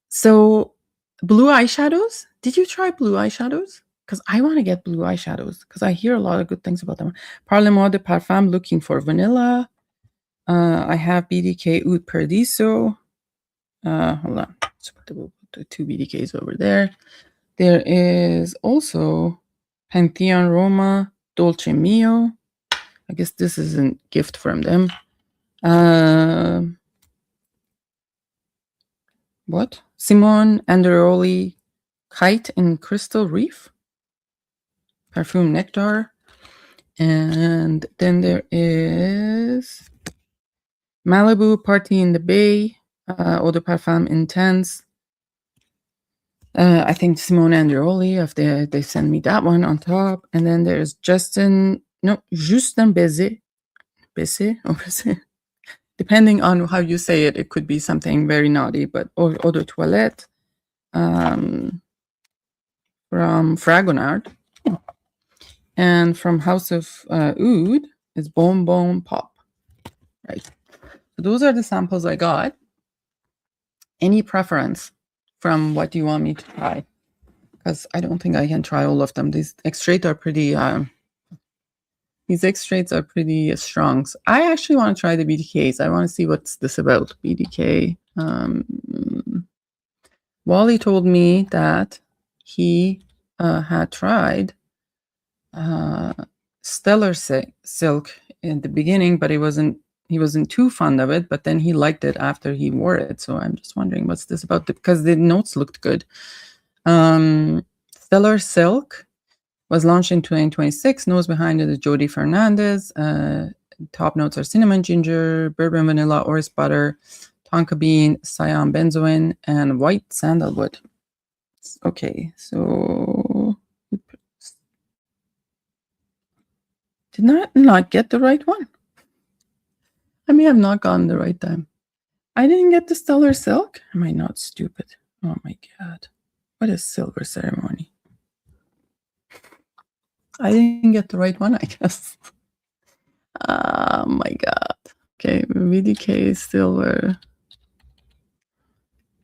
So blue eyeshadows. Did you try blue eyeshadows? Because I want to get blue eyeshadows because I hear a lot of good things about them. Parlement de Parfum looking for vanilla. I have BDK Oud Perdiso. Hold on. Let's put the two BDKs over there. There is also Pantheon Roma Dolce Mio. I guess this is a gift from them. What? Simone Anderoli Kite in Crystal Reef. Parfum Nectar. And then there is Malibu Party in the Bay. Eau de Parfum Intense. I think Simone Andreoli, if they send me that one on top. And then there's Justin Baiser, or Baiser. Depending on how you say it, it could be something very naughty, but Eau de Toilette from Fragonard. And from House of Oud is Boom Boom Pop. Right. So those are the samples I got. Any preference from what you want me to try? Because I don't think I can try all of them. These extraits are pretty strong. So I actually want to try the BDKs. I want to see what's this about. BDK. Wally told me that he had tried Stellar Silk in the beginning, but he wasn't too fond of it, but then he liked it after he wore it. So I'm just wondering what's this about, because the notes looked good. Stellar Silk was launched in 2026. Nose behind it is Jody Fernandez. Top notes are cinnamon, ginger, bourbon, vanilla, orris butter, tonka bean, cyan benzoin, and white sandalwood. Okay, so did not get the right one. I may have not gotten the right time. I didn't get the Stellar Silk. Am I not stupid? Oh my God. What is Silver Ceremony? I didn't get the right one, I guess. Oh my God. Okay, VDK Silver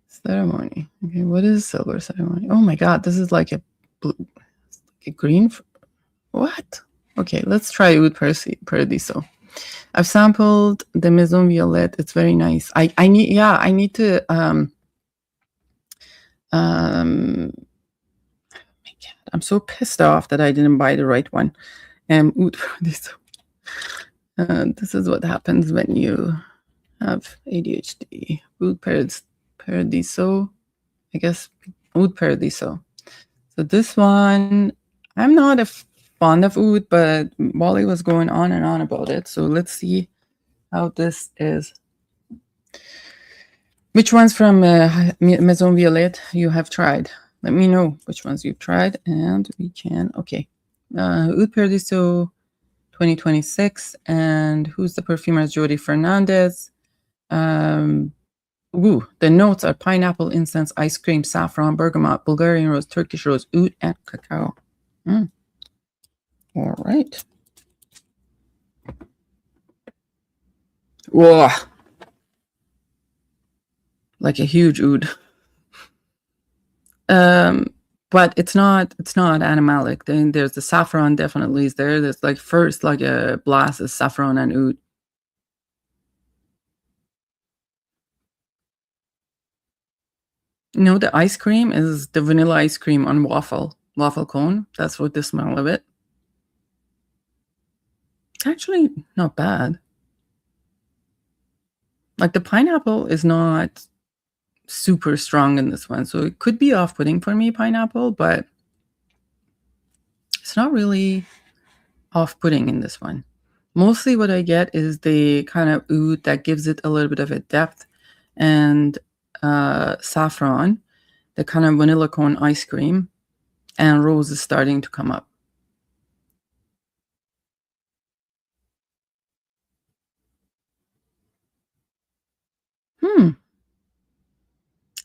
Ceremony. Okay, what is Silver Ceremony? Oh my God, this is like a blue, like a green. What? Okay, let's try Oud Paradiso. I've sampled the Maison Violette. It's very nice. I need to I'm so pissed off that I didn't buy the right one. Oud Paradiso. This is what happens when you have ADHD. Oud Paradiso. I guess Oud Paradiso. So this one, I'm not a fond of oud, but Wally was going on and on about it. So let's see how this is. Which ones from Maison Violette you have tried? Let me know which ones you've tried, and we can. Okay, Oud Paradiso 2026, and who's the perfumer? Jody Fernandez. The notes are pineapple, incense, ice cream, saffron, bergamot, Bulgarian rose, Turkish rose, oud, and cacao. All right. Whoa. Like a huge oud. But it's not animalic. Then there's the saffron definitely is there. There's like first like a blast of saffron and oud. You know, the ice cream is the vanilla ice cream on waffle cone. That's what the smell of it. Actually, not bad. Like the pineapple is not super strong in this one, so it could be off-putting for me, pineapple, but it's not really off-putting in this one. Mostly what I get is the kind of oud that gives it a little bit of a depth, and saffron, the kind of vanilla cone ice cream, and rose is starting to come up.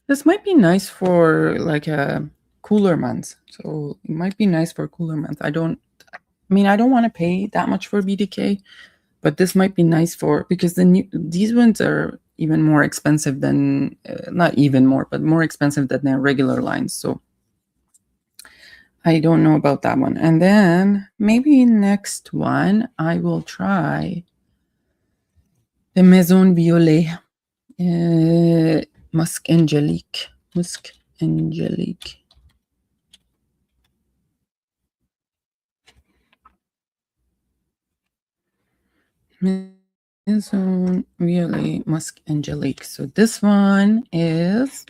This might be nice for like a cooler months. So it might be nice for cooler months. I don't want to pay that much for BDK, but this might be nice for, because these ones are even more expensive than, not even more, but more expensive than their regular lines. So I don't know about that one. And then maybe next one, I will try the Maison Violet Musk Angelique. Musk Angelique. Maison Violet Musk Angelique. So this one is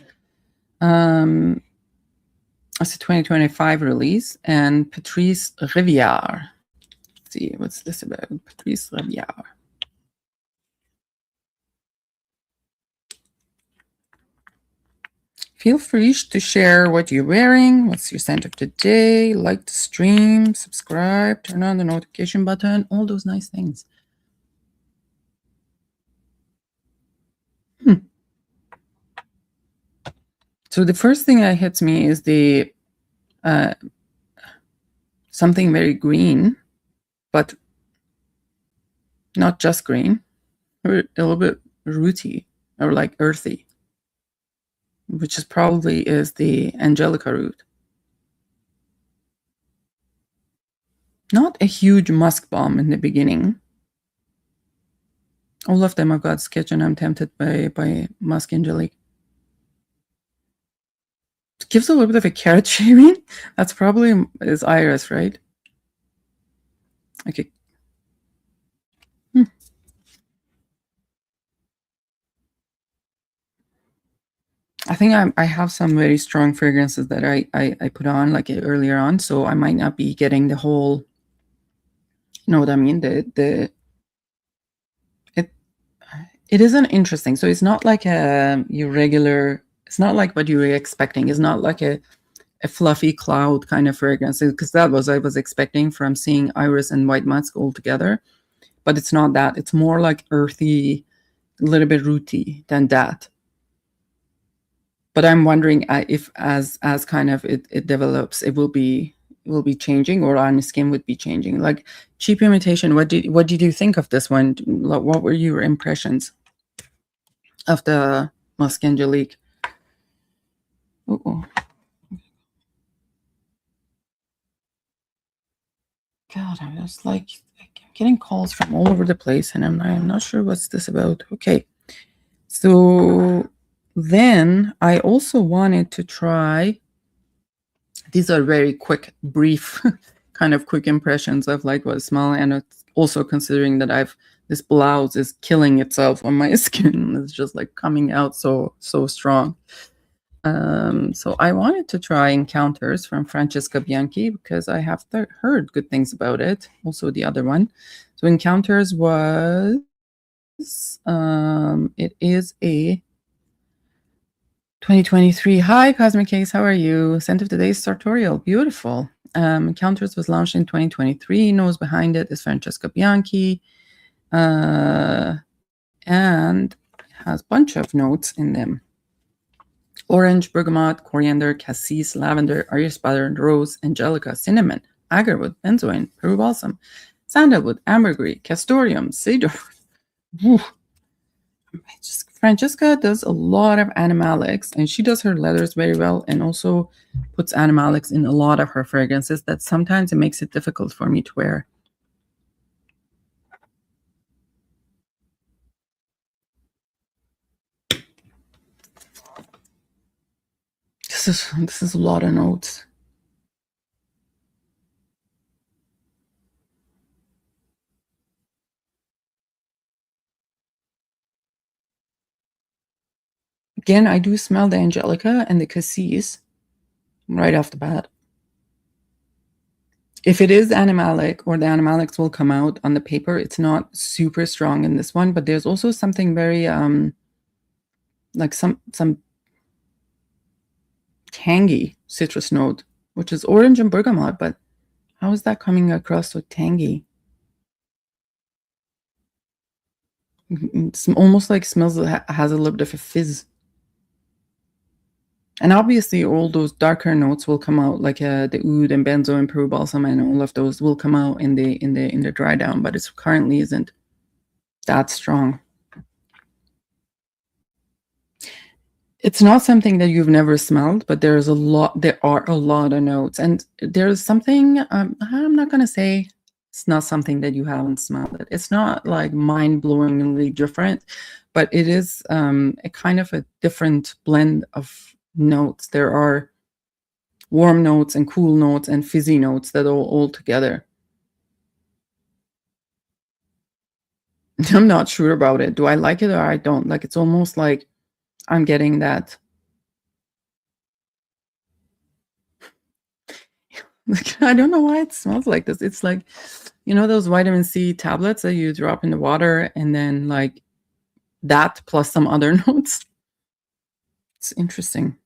it's a 2025 release, and Patrice Rivière. Let's see, what's this about? Patrice Rivière. feel free to share what you're wearing, what's your scent of the day, like the stream, subscribe, turn on the notification button, all those nice things. So the first thing that hits me is the something very green, but not just green, a little bit rooty or like earthy, which is probably is the Angelica root. Not a huge musk bomb in the beginning. All of them I've got sketch, and I'm tempted by musk angelique. It gives a little bit of a carrot shaving. That's probably is iris, right? Okay. I think I have some very strong fragrances that I put on like earlier on, so I might not be getting the whole, you know what I mean? It isn't interesting. So it's not like your regular. It's not like what you were expecting. It's not like a fluffy cloud kind of fragrance, because that was I was expecting from seeing iris and white musk all together. But it's not that. It's more like earthy, a little bit rooty than that. But I'm wondering if as kind of it develops, it will be changing, or on the skin would be changing. Like Cheap Imitation, what did you think of this one? What were your impressions of the Musk Angelique? Oh, God, I'm just like getting calls from all over the place, and I'm not sure what's this about. Okay, so then I also wanted to try. These are very quick, brief, kind of quick impressions of like what I smell, and it's also considering that this blouse is killing itself on my skin. It's just like coming out so strong. So I wanted to try Encounters from Francesca Bianchi because I have heard good things about it. Also the other one. So Encounters was, it is a 2023. Hi, Cosmic Case. How are you? Scent of today's sartorial. Beautiful. Encounters was launched in 2023. Nose behind it is Francesca Bianchi. And has a bunch of notes in them. Orange, bergamot, coriander, cassis, lavender, iris butter, rose, angelica, cinnamon, agarwood, benzoin, Peru balsam, sandalwood, ambergris, castoreum, cedar. Francesca does a lot of animalics, and she does her leathers very well, and also puts animalics in a lot of her fragrances. That sometimes it makes it difficult for me to wear. This is a lot of notes. Again, I do smell the angelica and the cassis right off the bat. If it is animalic, or the animalics will come out on the paper, it's not super strong in this one, but there's also something very like some tangy citrus note, which is orange and bergamot, but how is that coming across so tangy? It's almost like smells has a little bit of a fizz. And obviously all those darker notes will come out, like the oud and benzo and Peru balsam, and all of those will come out in the dry down, but it currently isn't that strong. It's not something that you've never smelled, but there are a lot of notes, and there's something, I'm not going to say it's not something that you haven't smelled. It's not like mind-blowingly different, but it is a kind of a different blend of notes. There are warm notes and cool notes and fizzy notes that are all together. I'm not sure about it. Do I like it or I don't? Like, it's almost like I'm getting that. Like, I don't know why it smells like this. It's like, you know, those vitamin C tablets that you drop in the water, and then like that plus some other notes. It's interesting.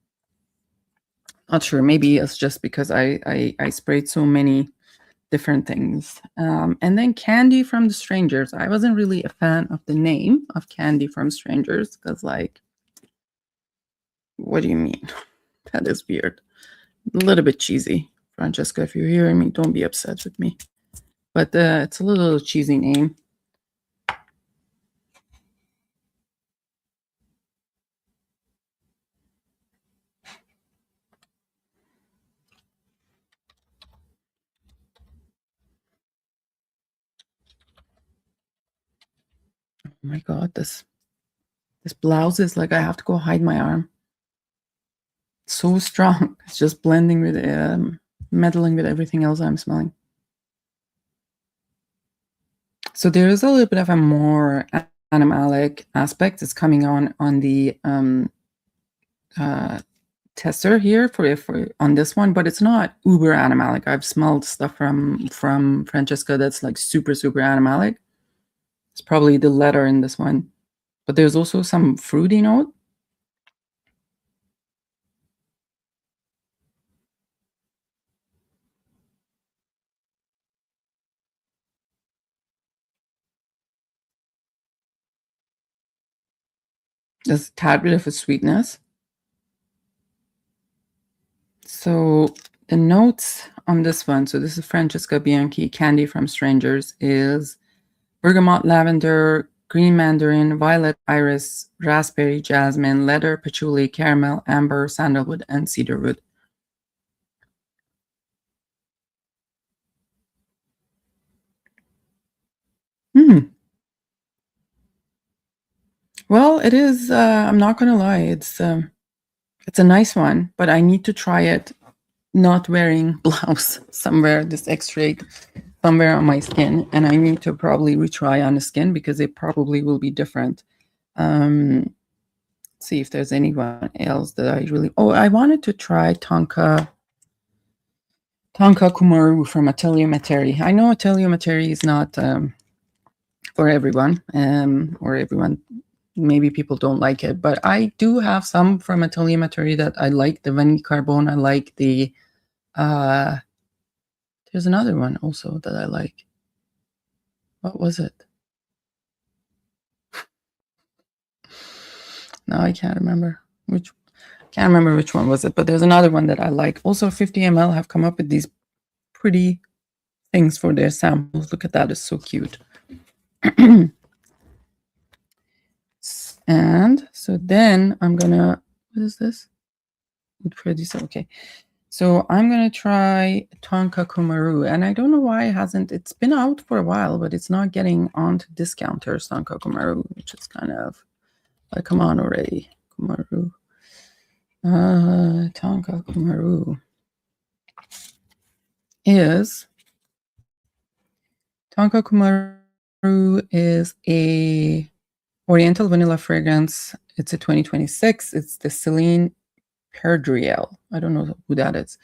Not sure. Maybe it's just because I sprayed so many different things. And then Candy from the Strangers. I wasn't really a fan of the name of Candy from Strangers because, like, what do you mean? That is weird. A little bit cheesy. Francesca, if you're hearing me, don't be upset with me. But it's a little cheesy name. Oh my God, this blouse is like I have to go hide my arm. It's so strong. It's just blending with, meddling with everything else I'm smelling. So there is a little bit of a more animalic aspect. It's coming on the tester here for on this one, but it's not uber animalic. I've smelled stuff from Francesca that's like super animalic. It's probably the leather in this one, but there's also some fruity note. There's a tad bit of a sweetness. So the notes on this one, so this is Francesca Bianchi Candy from Strangers, is bergamot, lavender, green mandarin, violet, iris, raspberry, jasmine, leather, patchouli, caramel, amber, sandalwood, and cedarwood. Well, it is. I'm not gonna lie. It's a nice one, but I need to try it not wearing blouse somewhere. This Extrait somewhere on my skin, and I need to probably retry on the skin because it probably will be different. See if there's anyone else that I really. Oh, I wanted to try Tonka Kumaru from Atelier Materi. I know Atelier Materi is not for everyone, or everyone. Maybe people don't like it, but I do have some from Atelier Materi that I like. The Vanille Carbone, I like the. There's another one also that I like. What was it? No, I can't remember which. Can't remember which one was it, but there's another one that I like. Also, 50 ml have come up with these pretty things for their samples. Look at that; it's so cute. And so then I'm gonna. What is this? Okay. So I'm gonna try Tonka Kumaru, and I don't know why it hasn't. It's been out for a while, but it's not getting onto discounters. Tonka Kumaru, which is kind of like, come on already, Kumaru. Tonka Kumaru is Tonka Kumaru is a Oriental vanilla fragrance. It's a 2026. It's the Celine Perdriel. I don't know who that is.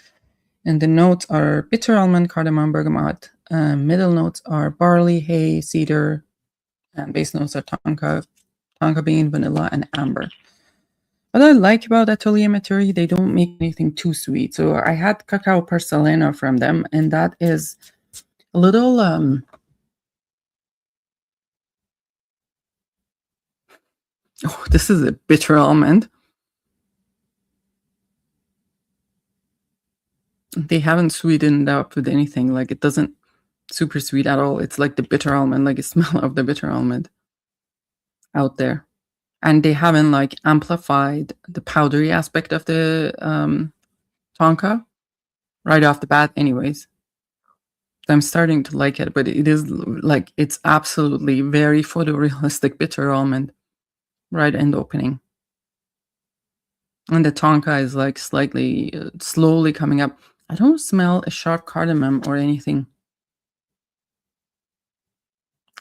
And the notes are bitter almond, cardamom, bergamot. Middle notes are barley, hay, cedar. And base notes are tonka bean, vanilla, and amber. What I like about Atelier Materi, they don't make anything too sweet. So I had Cacao Porcelana from them, and that is a little... oh, this is a bitter almond. They haven't sweetened up with anything. Like, it doesn't super sweet at all. It's like the bitter almond, like a smell of the bitter almond out there. And they haven't like amplified the powdery aspect of the tonka right off the bat anyways. I'm starting to like it, but it is like, it's absolutely very photorealistic bitter almond right in the opening. And the tonka is like slightly, slowly coming up. I don't smell a sharp cardamom or anything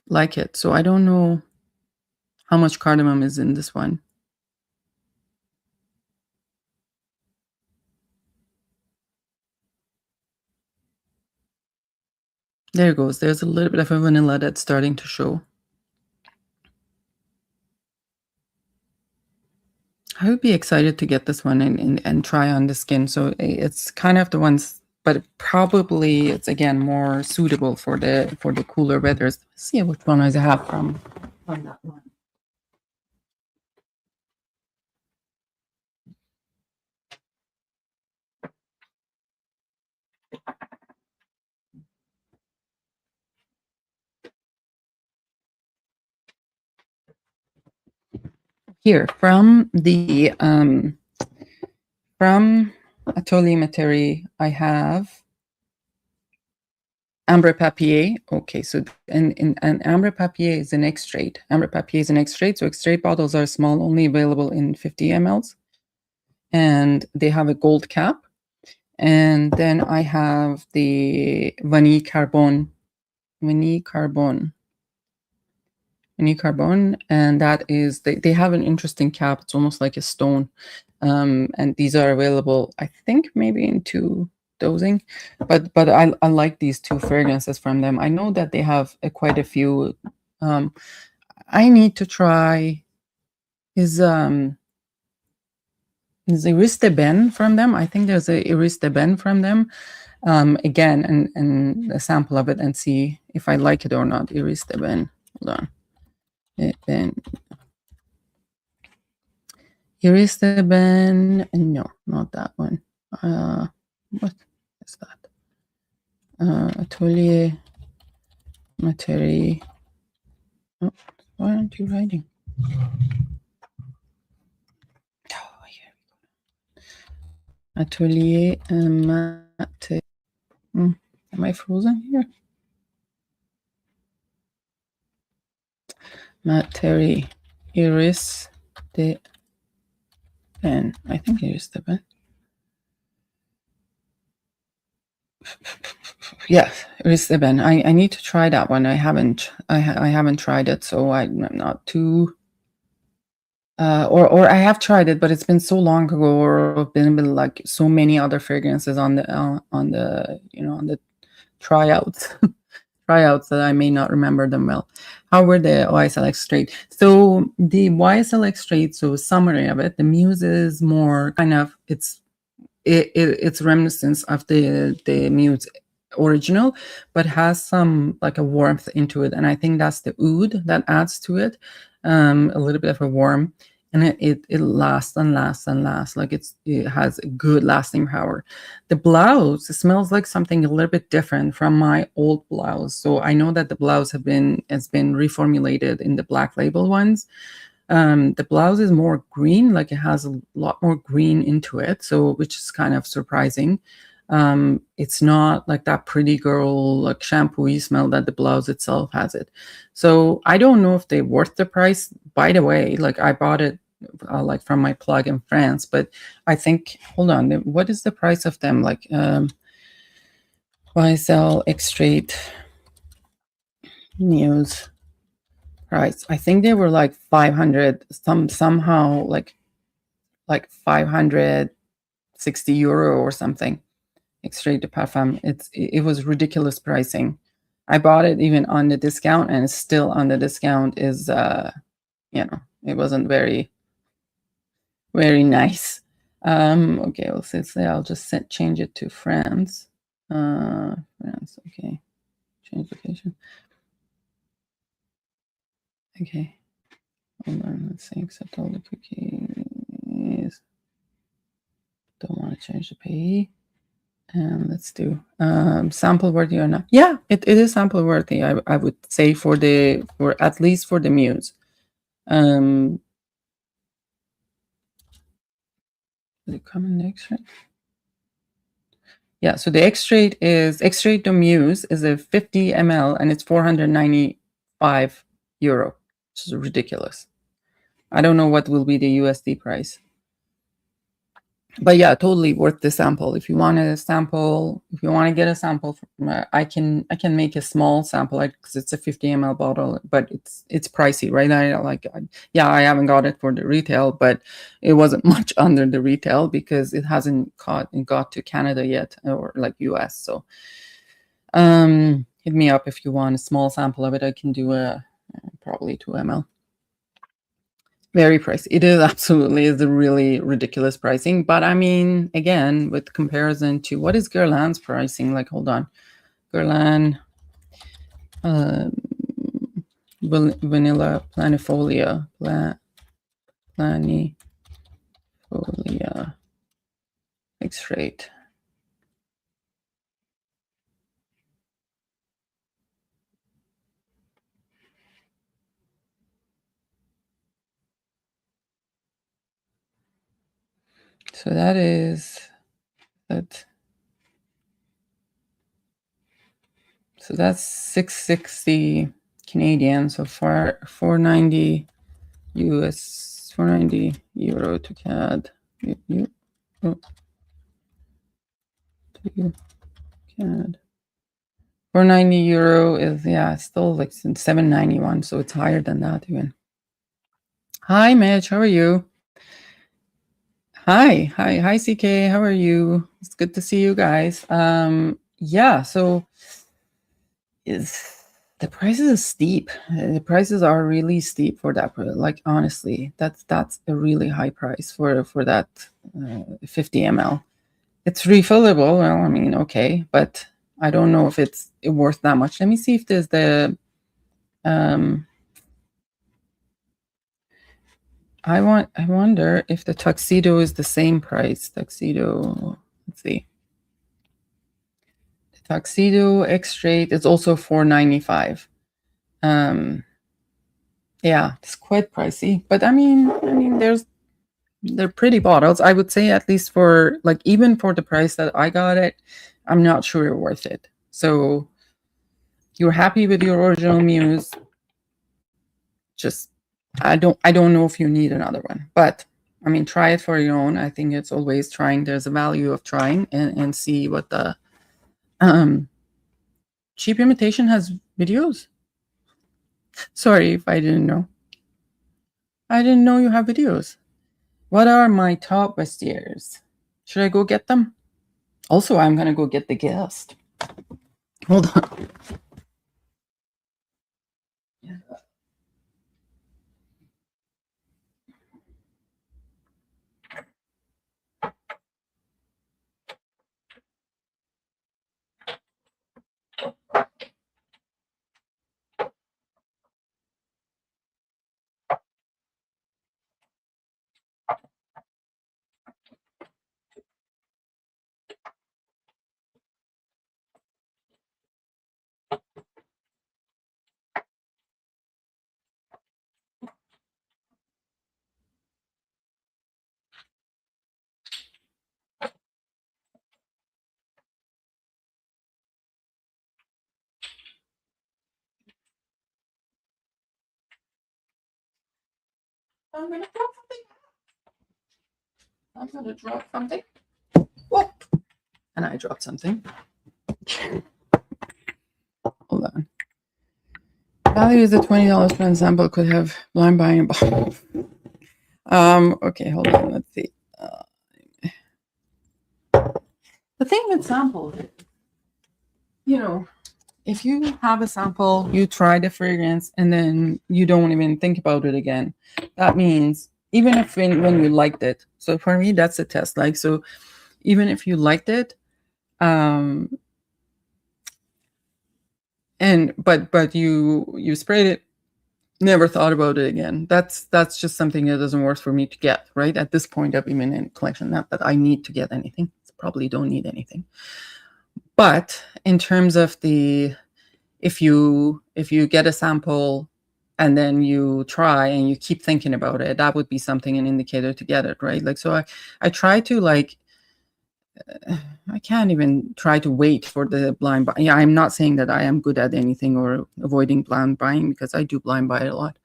like it. So I don't know how much cardamom is in this one. There it goes. There's a little bit of a vanilla that's starting to show. I would be excited to get this one and try on the skin. So it's kind of the ones, but probably it's again more suitable for the cooler weathers. Let's see which one I have from that one. Here from from Atelier Materi, I have Ambre Papier. Okay, so and Ambre Papier is an extrait. Ambre Papier is an extrait. So extrait bottles are small, only available in 50 mLs, and they have a gold cap. And then I have the Vanille Carbone, and that is they have an interesting cap. It's almost like a stone, and these are available, I think, maybe in 2 dosing, but I like these 2 fragrances from them. I know that they have quite a few. I need to try is Iris de Ben from them. I think there's a Iris de Ben from them. Again, and a sample of it and see if I like it or not. Iris de Ben. Hold on. Ben. Iris de Ben. No, not that one. What is that? Atelier Materi. Oh, why aren't you writing? Oh, here we go. Atelier Materi. Am I frozen here? Materi. Iris de Ben. I think Iris de Ben. Yeah, Iris de Ben. I need to try that one. I haven't tried it, so I'm not too. Or I have tried it, but it's been so long ago, or been like so many other fragrances on the on the tryouts that I may not remember them well. How were the YSL Extrait? So the YSL Extrait, so summary of it, the Muse is more kind of it's reminiscence of the Muse original, but has some like a warmth into it, and I think that's the oud that adds to it, a little bit of a warm, and it lasts and lasts and lasts. Like it has a good lasting power. The Blouse smells like something a little bit different from my old Blouse. So I know that the Blouse has been reformulated in the Black Label ones. The Blouse is more green, like it has a lot more green into it, so which is kind of surprising. It's not like that pretty girl like shampoo smell that the Blouse itself has it. So I don't know if they're worth the price. By the way, like I bought it like from my plug in France, but I think, hold on, what is the price of them? Like YSL Extrait Muse price. I think they were like 500 somehow like 560 euro or something. Extrait-de-Parfum. It was ridiculous pricing. I bought it even on the discount, and it's still on the discount is it wasn't very nice. Okay, well, say I'll just change it to France. France, okay. Change location. Okay. Hold on, let's see, accept all the cookies. Don't want to change the payee. And let's do sample worthy or not. Yeah, it is sample worthy. I would say for at least for the Muse. Does it come in the extrait? Yeah, so the extrait de Muse is a 50 ml and it's 495 euro, which is ridiculous. I don't know what will be the USD price. But yeah, totally worth the sample. If you want to get a sample, I can make a small sample because it's a 50 ml bottle, but it's pricey, right? I haven't got it for the retail, but it wasn't much under the retail because it hasn't got to Canada yet or like US. So, hit me up if you want a small sample of it. I can do probably 2 ml. Very pricey. It is absolutely is a really ridiculous pricing. But I mean, again, with comparison to what is Guerlain's pricing? Like, hold on. Guerlain vanilla planifolia. Planifolia Extrait. So that is that. So that's 660 Canadian. So far 490 US, 490 euro to CAD. CAD. 490 euro is, yeah, still like 791. So it's higher than that even. Hi, Mitch. How are you? Hi, CK. How are you? It's good to see you guys. Yeah. So the prices are steep. The prices are really steep for that. Like honestly, that's a really high price for that 50 ml. It's refillable. Well, I mean, okay, but I don't know if it's worth that much. Let me see if there's the. I wonder if the tuxedo is the same price. Tuxedo. Let's see. The tuxedo Extrait is also $4.95. Yeah, it's quite pricey, but I mean, they're pretty bottles. I would say at least for like even for the price that I got it, I'm not sure you're worth it. So you're happy with your original MUSE. Just I don't know if you need another one, but I mean, try it for your own. I think it's always trying. There's a value of trying and see what the Cheap Imitation has videos. Sorry if I didn't know. I didn't know you have videos. What are my top vestiaires? Should I go get them? Also, I'm gonna go get the guest. Hold on. I'm gonna drop something. Whoop. And I dropped something. Hold on. Value is a $20 for an sample. Could have blind buying a bottle. Okay, hold on. Let's see. The thing with samples, if you have a sample, you try the fragrance, and then you don't even think about it again. That means even if when you liked it. So for me, that's a test. Like, so even if you liked it, but you sprayed it, never thought about it again. That's just something that doesn't work for me to get, right? At this point of even in collection, not that I need to get anything. Probably don't need anything. But in terms of if you get a sample and then you try and you keep thinking about it, that would be something, an indicator to get it, right? Like, so I try to like, I can't even try to wait for the blind buy. Yeah, I'm not saying that I am good at anything or avoiding blind buying, because I do blind buy a lot.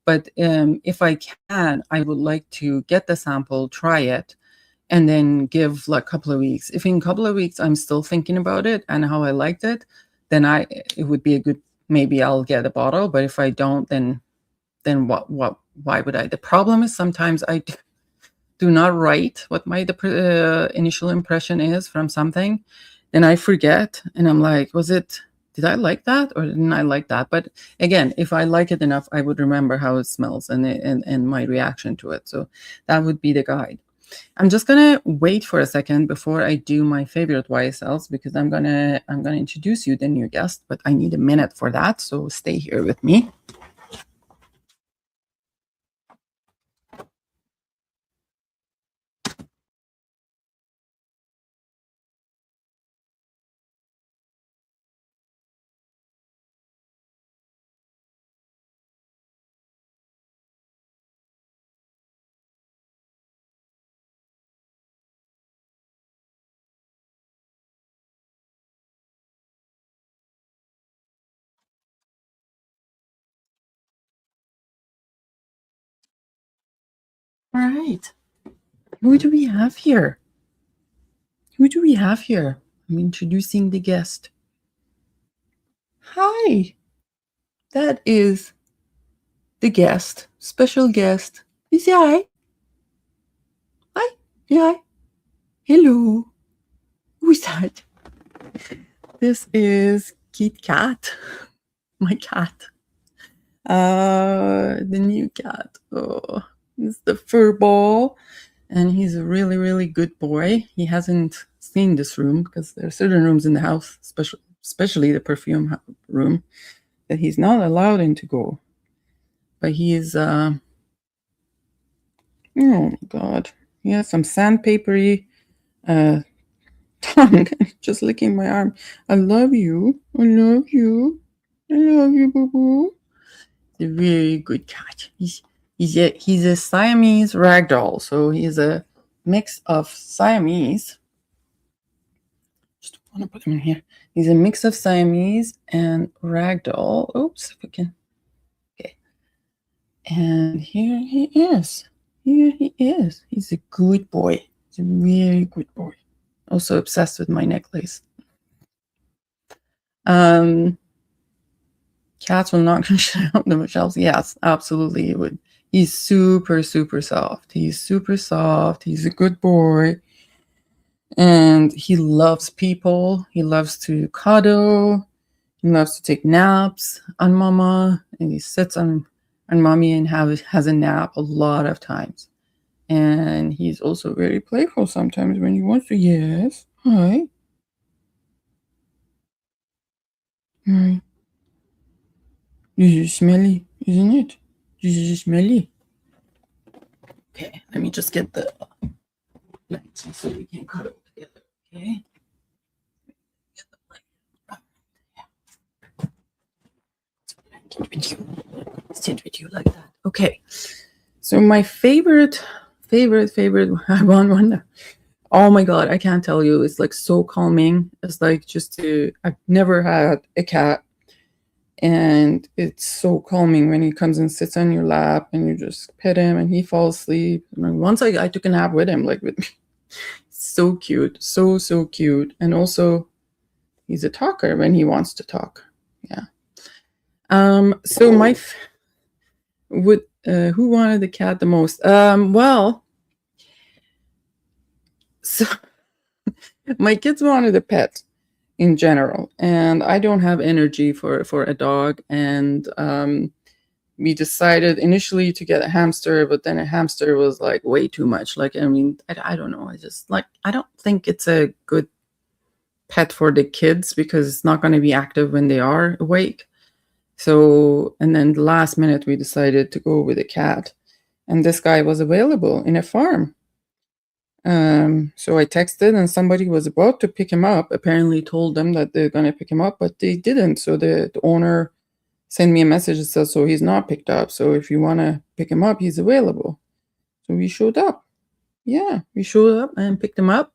But if I can, I would like to get the sample, try it, and then give like a couple of weeks. If in a couple of weeks I'm still thinking about it and how I liked it, then it would be a good, maybe I'll get a bottle. But if I don't, then why would I? The problem is sometimes I do not write what my initial impression is from something, and I forget, and I'm like, did did I like that or didn't I like that? But again, if I like it enough, I would remember how it smells and my reaction to it. So that would be the guide. I'm just gonna wait for a second before I do my favorite YSLs because I'm gonna introduce you the new guest, but I need a minute for that. So stay here with me. All right. Who do we have here? Who do we have here? I'm introducing the guest. Hi. That is the guest, special guest. You say hi. Hi. Yeah. Hello. Who is that? This is Kit Kat, my cat. The new cat. Oh, he's the fur ball, and he's a really, really good boy. He hasn't seen this room because there are certain rooms in the house, especially the perfume room, that he's not allowed in to go. But he is, oh my God, he has some sandpapery tongue, just licking my arm. I love you. I love you. I love you, boo boo. He's a very good cat. He's a Siamese ragdoll, so he's a mix of Siamese. Just want to put him in here. He's a mix of Siamese and ragdoll. Oops, if we can. Okay. And here he is. Here he is. He's a good boy. He's a very good boy. Also obsessed with my necklace. Cats will not shut up the shelves. Yes, absolutely, he would. He's super, super soft. He's super soft. He's a good boy. And he loves people. He loves to cuddle. He loves to take naps on mama. And he sits on mommy and has a nap a lot of times. And he's also very playful sometimes when he wants to. Yes. Hi. Hi. This is smelly, isn't it? This is smelly. Okay, let me just get the lights so we can cuddle together. Okay. Get the light. Sit with you like that. Okay. So my favorite one. Oh my God, I can't tell you. It's like so calming. It's like I've never had a cat. And it's so calming when he comes and sits on your lap and you just pet him and he falls asleep. And once I took a nap with him, like with me. So cute. So cute. And also he's a talker when he wants to talk. Yeah. So who wanted the cat the most? Well, so my kids wanted a pet in general, and I don't have energy for a dog. And we decided initially to get a hamster, but then a hamster was like way too much. Like, I mean, I don't know. I don't think it's a good pet for the kids because it's not going to be active when they are awake. So, and then the last minute we decided to go with a cat, and this guy was available in a farm. So I texted and somebody was about to pick him up, apparently told them that they're going to pick him up, but they didn't. So the owner sent me a message that says, so he's not picked up. So if you want to pick him up, he's available. So we showed up. Yeah, we showed up and picked him up.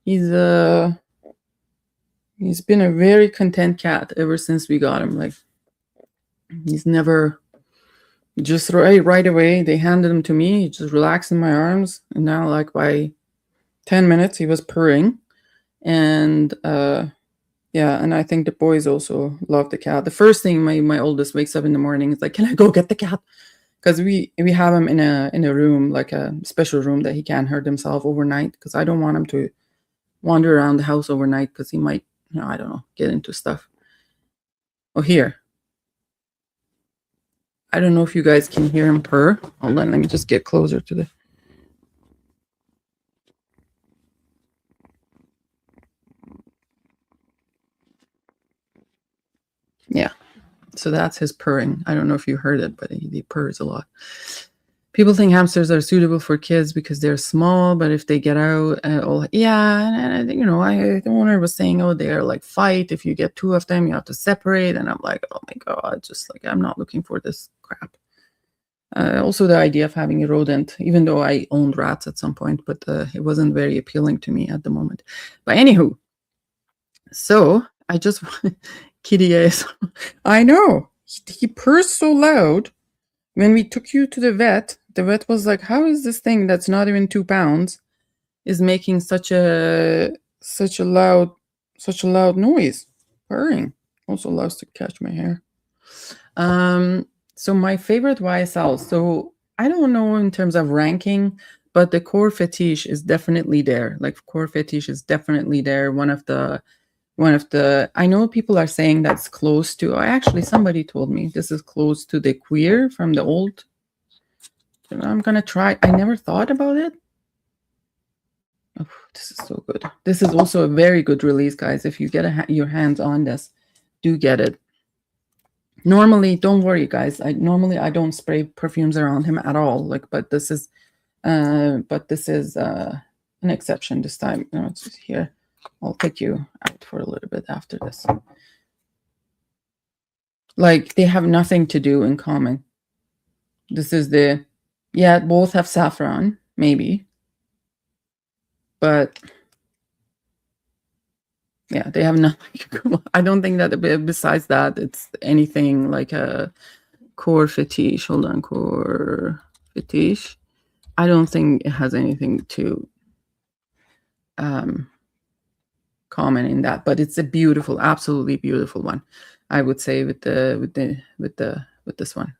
He's been a very content cat ever since we got him. Like, he's never just right away. They handed him to me. He just relaxed in my arms. And now, like, by 10 minutes, he was purring. And yeah, and I think the boys also love the cat. The first thing my oldest wakes up in the morning is like, can I go get the cat? Because we have him in a room, like a special room that he can't hurt himself overnight, because I don't want him to wander around the house overnight because he might, I don't know, get into stuff. Oh, here. I don't know if you guys can hear him purr. Hold on, let me just get closer to the... Yeah, so that's his purring. I don't know if you heard it, but he purrs a lot. People think hamsters are suitable for kids because they're small, but if they get out, and you know, the owner was saying, oh, they're like fight. If you get two of them, you have to separate. And I'm like, oh my God, just like, I'm not looking for this crap. Also, the idea of having a rodent, even though I owned rats at some point, but it wasn't very appealing to me at the moment. But anywho, so I just, Kitty is, I know, he purrs so loud. When we took you to the vet was like, how is this thing that's not even 2 pounds is making such a loud noise? Purring. Also loves to catch my hair. So my favorite YSL. So I don't know in terms of ranking, but the core fetish is definitely there. Like core fetish is definitely there. One of the I know people are saying that's close to, actually somebody told me this is close to the queer from the old. I'm gonna try. I never thought about it. Oh, this is so good. This is also a very good release, guys. If you get your hands on this, do get it. Normally, don't worry, guys. I don't spray perfumes around him at all. Like, but this is an exception this time. No, it's just here. I'll take you out for a little bit after this. Like, they have nothing to do in common. This is both have saffron, maybe. But yeah, they have nothing. I don't think that besides that, it's anything like a core fetish. Hold on, core fetish. I don't think it has anything to common in that, but it's a beautiful, absolutely beautiful one. I would say with this one.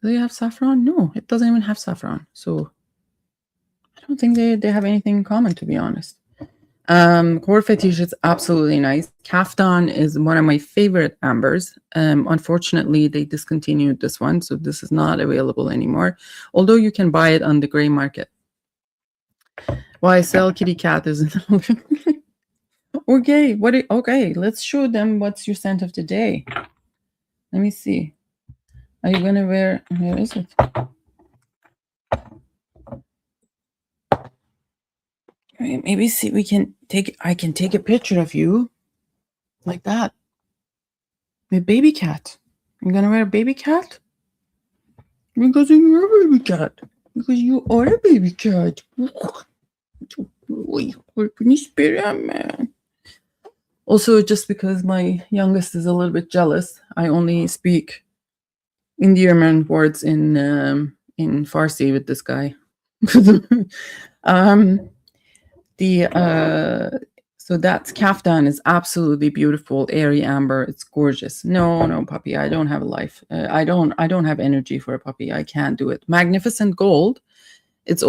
Do they have saffron? No, it doesn't even have saffron. So I don't think they have anything in common, to be honest. Core fetish is absolutely nice. Kaftan is one of my favorite ambers. Unfortunately, they discontinued this one, so this is not available anymore. Although you can buy it on the gray market. YSL kitty cat is okay. Okay, let's show them what's your scent of the day. Let me see. Are you gonna wear? Where is it? Maybe see. I can take a picture of you, like that. With baby cat. I'm gonna wear a baby cat. Because you're a baby cat. Because you are a baby cat. Man. Also, just because my youngest is a little bit jealous, I only speak endearment words in Farsi with this guy. So that's Kaftan is absolutely beautiful, airy amber. It's gorgeous. No, puppy. I don't have a life. I don't have energy for a puppy. I can't do it. Magnificent Gold. This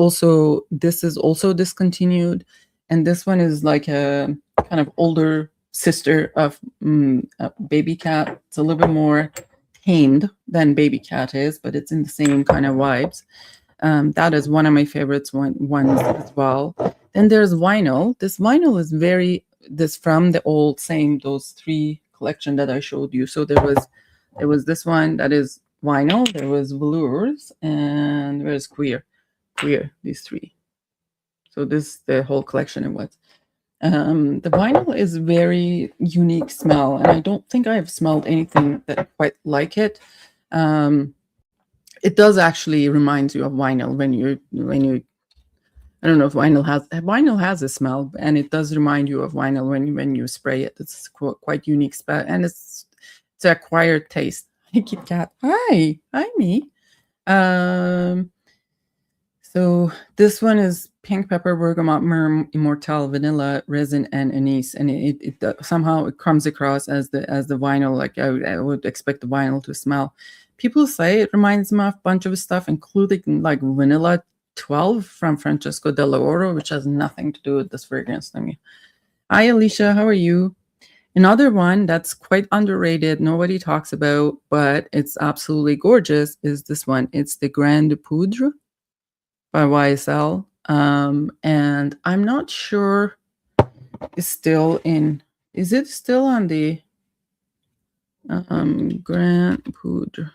is also discontinued, and this one is like a kind of older sister of Baby Cat. It's a little bit more tamed than Baby Cat is, but it's in the same kind of vibes. That is one of my favorites ones as well. Then there's vinyl. This vinyl is from the old those 3 collection that I showed you. So there was this one that is vinyl. There was velours, and there's queer, these 3. So this the whole collection it was. The vinyl is very unique smell, and I don't think I have smelled anything that quite like it. It does actually remind you of vinyl when you I don't know if vinyl has a smell, and it does remind you of vinyl when you spray it. It's quite unique smell, and it's an acquired taste. Hey, Kit Kat. Hi, me. So this one is pink pepper, bergamot, myrrh, immortelle, vanilla, resin, and anise, and it somehow it comes across as the vinyl. Like I would expect the vinyl to smell. People say it reminds them of a bunch of stuff, including like Vanilla 12 from Francesco Della Oro, which has nothing to do with this fragrance. Hi, Alicia. How are you? Another one that's quite underrated, nobody talks about, but it's absolutely gorgeous, is this one. It's the Grande Poudre by YSL. And I'm not sure it's still in, is it still on the Grande Poudre?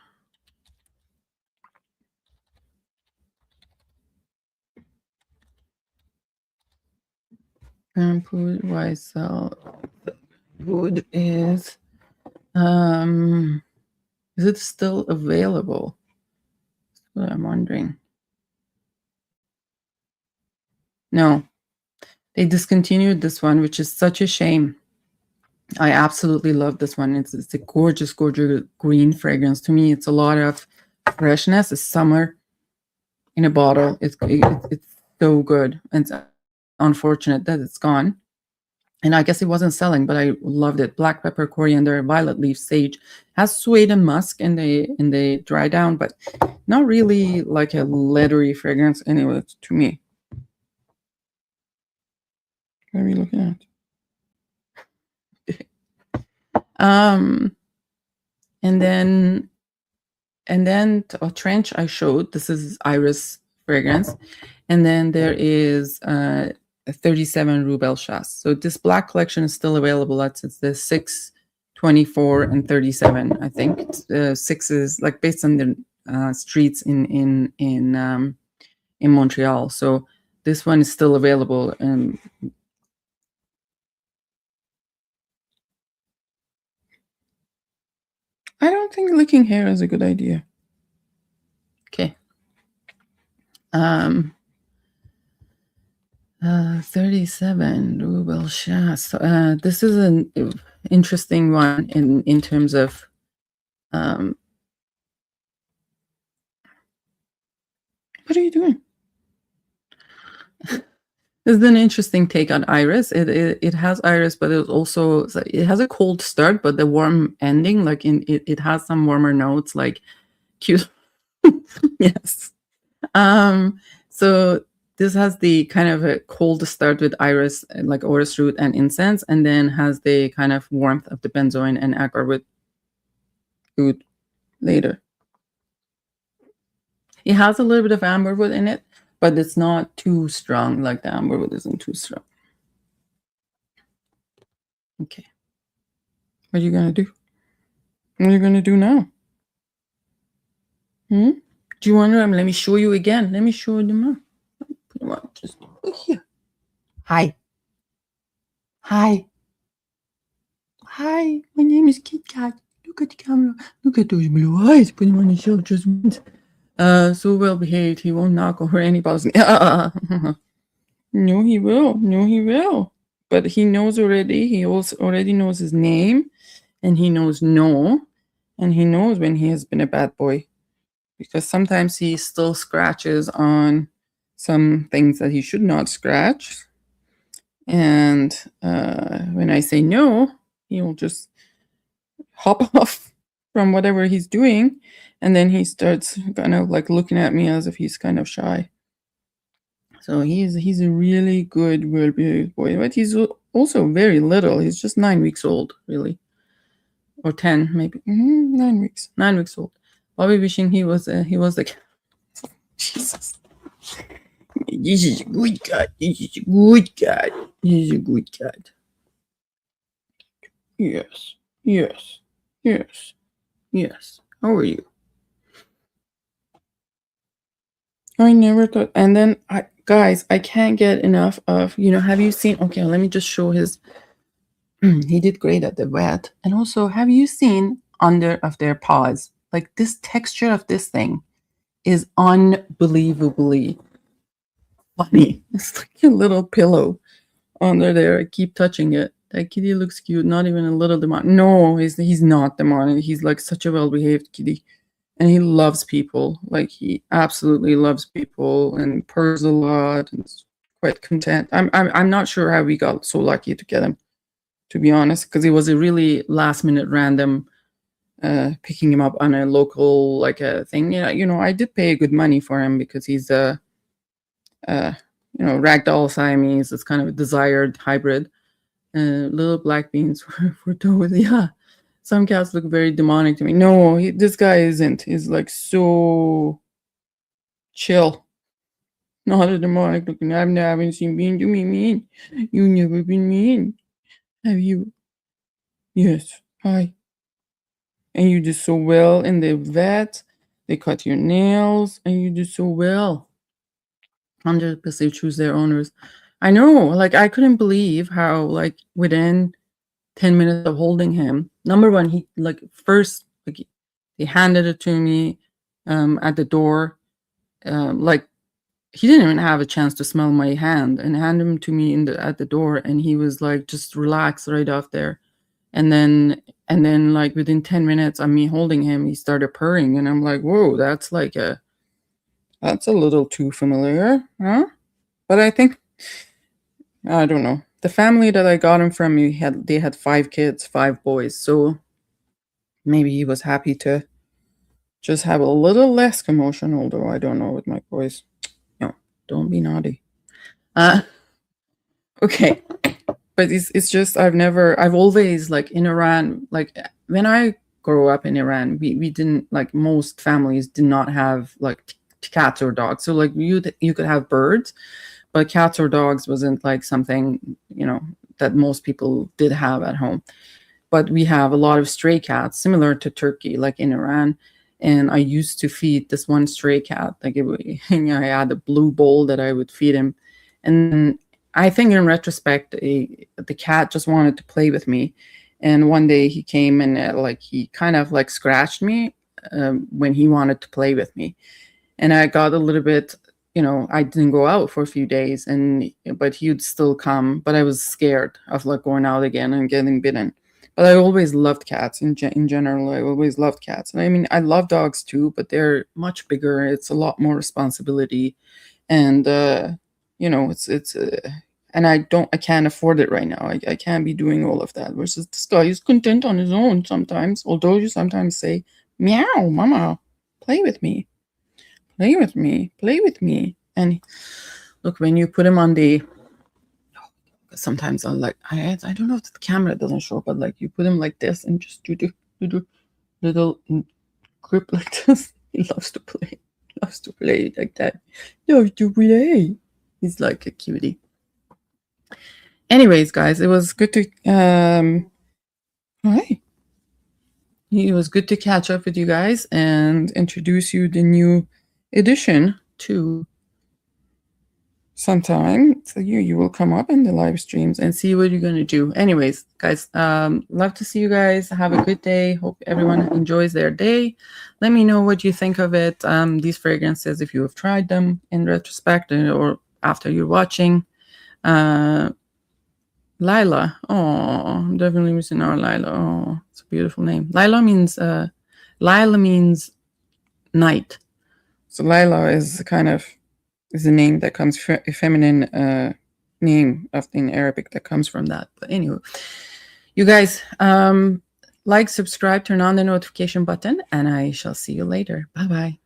Grande Poudre YSL. Poudre is it still available? That's what I'm wondering. No, they discontinued this one, which is such a shame. I absolutely love this one. It's a gorgeous, gorgeous green fragrance. To me, it's a lot of freshness. It's summer in a bottle. It's so good. And it's unfortunate that it's gone. And I guess it wasn't selling, but I loved it. Black pepper, coriander, violet leaf, sage. Has suede and musk in the dry down, but not really like a leathery fragrance anyway to me. What are we looking at? And then a Trench I showed. This is Iris fragrance. And then there is a 37 Rue Bellechasse. So this black collection is still available. That's it's the 6, 24, and 37. I think 6 is like based on the streets in Montreal. So this one is still available. And I don't think licking hair is a good idea. Okay. 37 Rue Bellechasse. This is an interesting one in terms of what are you doing? This is an interesting take on Iris. It has Iris, but it also has a cold start, but the warm ending, like it has some warmer notes, like cute. Yes. So this has the kind of a cold start with Iris, like orris root and incense, and then has the kind of warmth of the benzoin and agarwood oud later. It has a little bit of amberwood in it, but it's not too strong. Like the amberwood isn't too strong. Okay. What are you gonna do? What are you gonna do now? Do you want to? Let me show you again. Let me show you now. Just look here. Hi. Hi. Hi. My name is Kit Kat. Look at the camera. Look at those blue eyes. Put him on the show just once. So well behaved. He won't knock over anybody's. No, he will. No, he will. But he knows already. He also already knows his name, and he knows no, and he knows when he has been a bad boy, because sometimes he still scratches on some things that he should not scratch. And when I say no, he will just hop off from whatever he's doing, and then he starts kind of like looking at me as if he's kind of shy. So he's a really good, well-behaved boy, but he's also very little. He's just 9 weeks old, really, or 10 maybe. 9 weeks. 9 weeks old. Bobby wishing he was like Jesus. This is a good cat. This is a good cat. This is a good cat. Yes. Yes. Yes. Yes. How are you? I never thought. And then, guys, I can't get enough of, have you seen? Okay, let me just show his. He did great at the wet. And also, have you seen under of their paws? Like this texture of this thing is unbelievably funny. It's like a little pillow under there. I keep touching it. That kitty looks cute. Not even a little demonic. No, he's not demonic. He's like such a well-behaved kitty. And he loves people. Like he absolutely loves people and purrs a lot and is quite content. I'm not sure how we got so lucky to get him, to be honest, because it was a really last-minute random picking him up on a local thing. I did pay good money for him because he's a ragdoll Siamese. It's kind of a desired hybrid. Little black beans for toes. Yeah. Some cats look very demonic to me. No, this guy isn't. He's like so chill. Not a demonic looking. I haven't seen being to me mean. You've never been mean. Have you? Yes. Hi. And you do so well in the vet. They cut your nails and you do so well. 100% choose their owners. I know, like I couldn't believe how like within 10 minutes of holding him, number one, he like first like he handed it to me at the door. Like he didn't even have a chance to smell my hand and hand him to me at the door, and he was like just relaxed right off there. And then like within 10 minutes of me holding him, he started purring, and I'm like, whoa, that's a little too familiar, huh? But I think I don't know. The family that I got him from, they had 5 kids, 5 boys, so maybe he was happy to just have a little less commotion, although I don't know with my boys. No, don't be naughty. Okay. But it's just I've always like in Iran, like when I grew up in Iran, we didn't like most families did not have like cats or dogs. So like you could have birds, but cats or dogs wasn't like something, that most people did have at home. But we have a lot of stray cats, similar to Turkey, like in Iran. And I used to feed this one stray cat. Like I had a blue bowl that I would feed him. And I think in retrospect, the cat just wanted to play with me. And one day he came and he kind of like scratched me when he wanted to play with me. And I got a little bit, I didn't go out for a few days, but he would still come. But I was scared of like going out again and getting bitten. But I always loved cats in general. I always loved cats. And I mean, I love dogs too, but they're much bigger. It's a lot more responsibility. And, it's and I can't afford it right now. I can't be doing all of that. Versus this guy is content on his own sometimes. Although you sometimes say, meow, mama, play with me. Play with me. Play with me. And look, when you put him on sometimes I'll I don't know if the camera doesn't show, but like you put him like this and just do the little grip like this. He loves to play. He loves to play like that. Loves to play. He's like a cutie. Anyways, guys, it was good to hi. It was good to catch up with you guys and introduce you the new edition to sometime. So you will come up in the live streams and see what you're gonna do. Anyways, guys, love to see you guys. Have a good day. Hope everyone enjoys their day. Let me know what you think of it. These fragrances, if you have tried them in retrospect or after you're watching. Lila. Oh, I'm definitely missing our Lila. Oh, it's a beautiful name. Lila means night. So Lila is a name that comes from a feminine name in Arabic that comes from that. But anyway, you guys, like, subscribe, turn on the notification button, and I shall see you later. Bye-bye.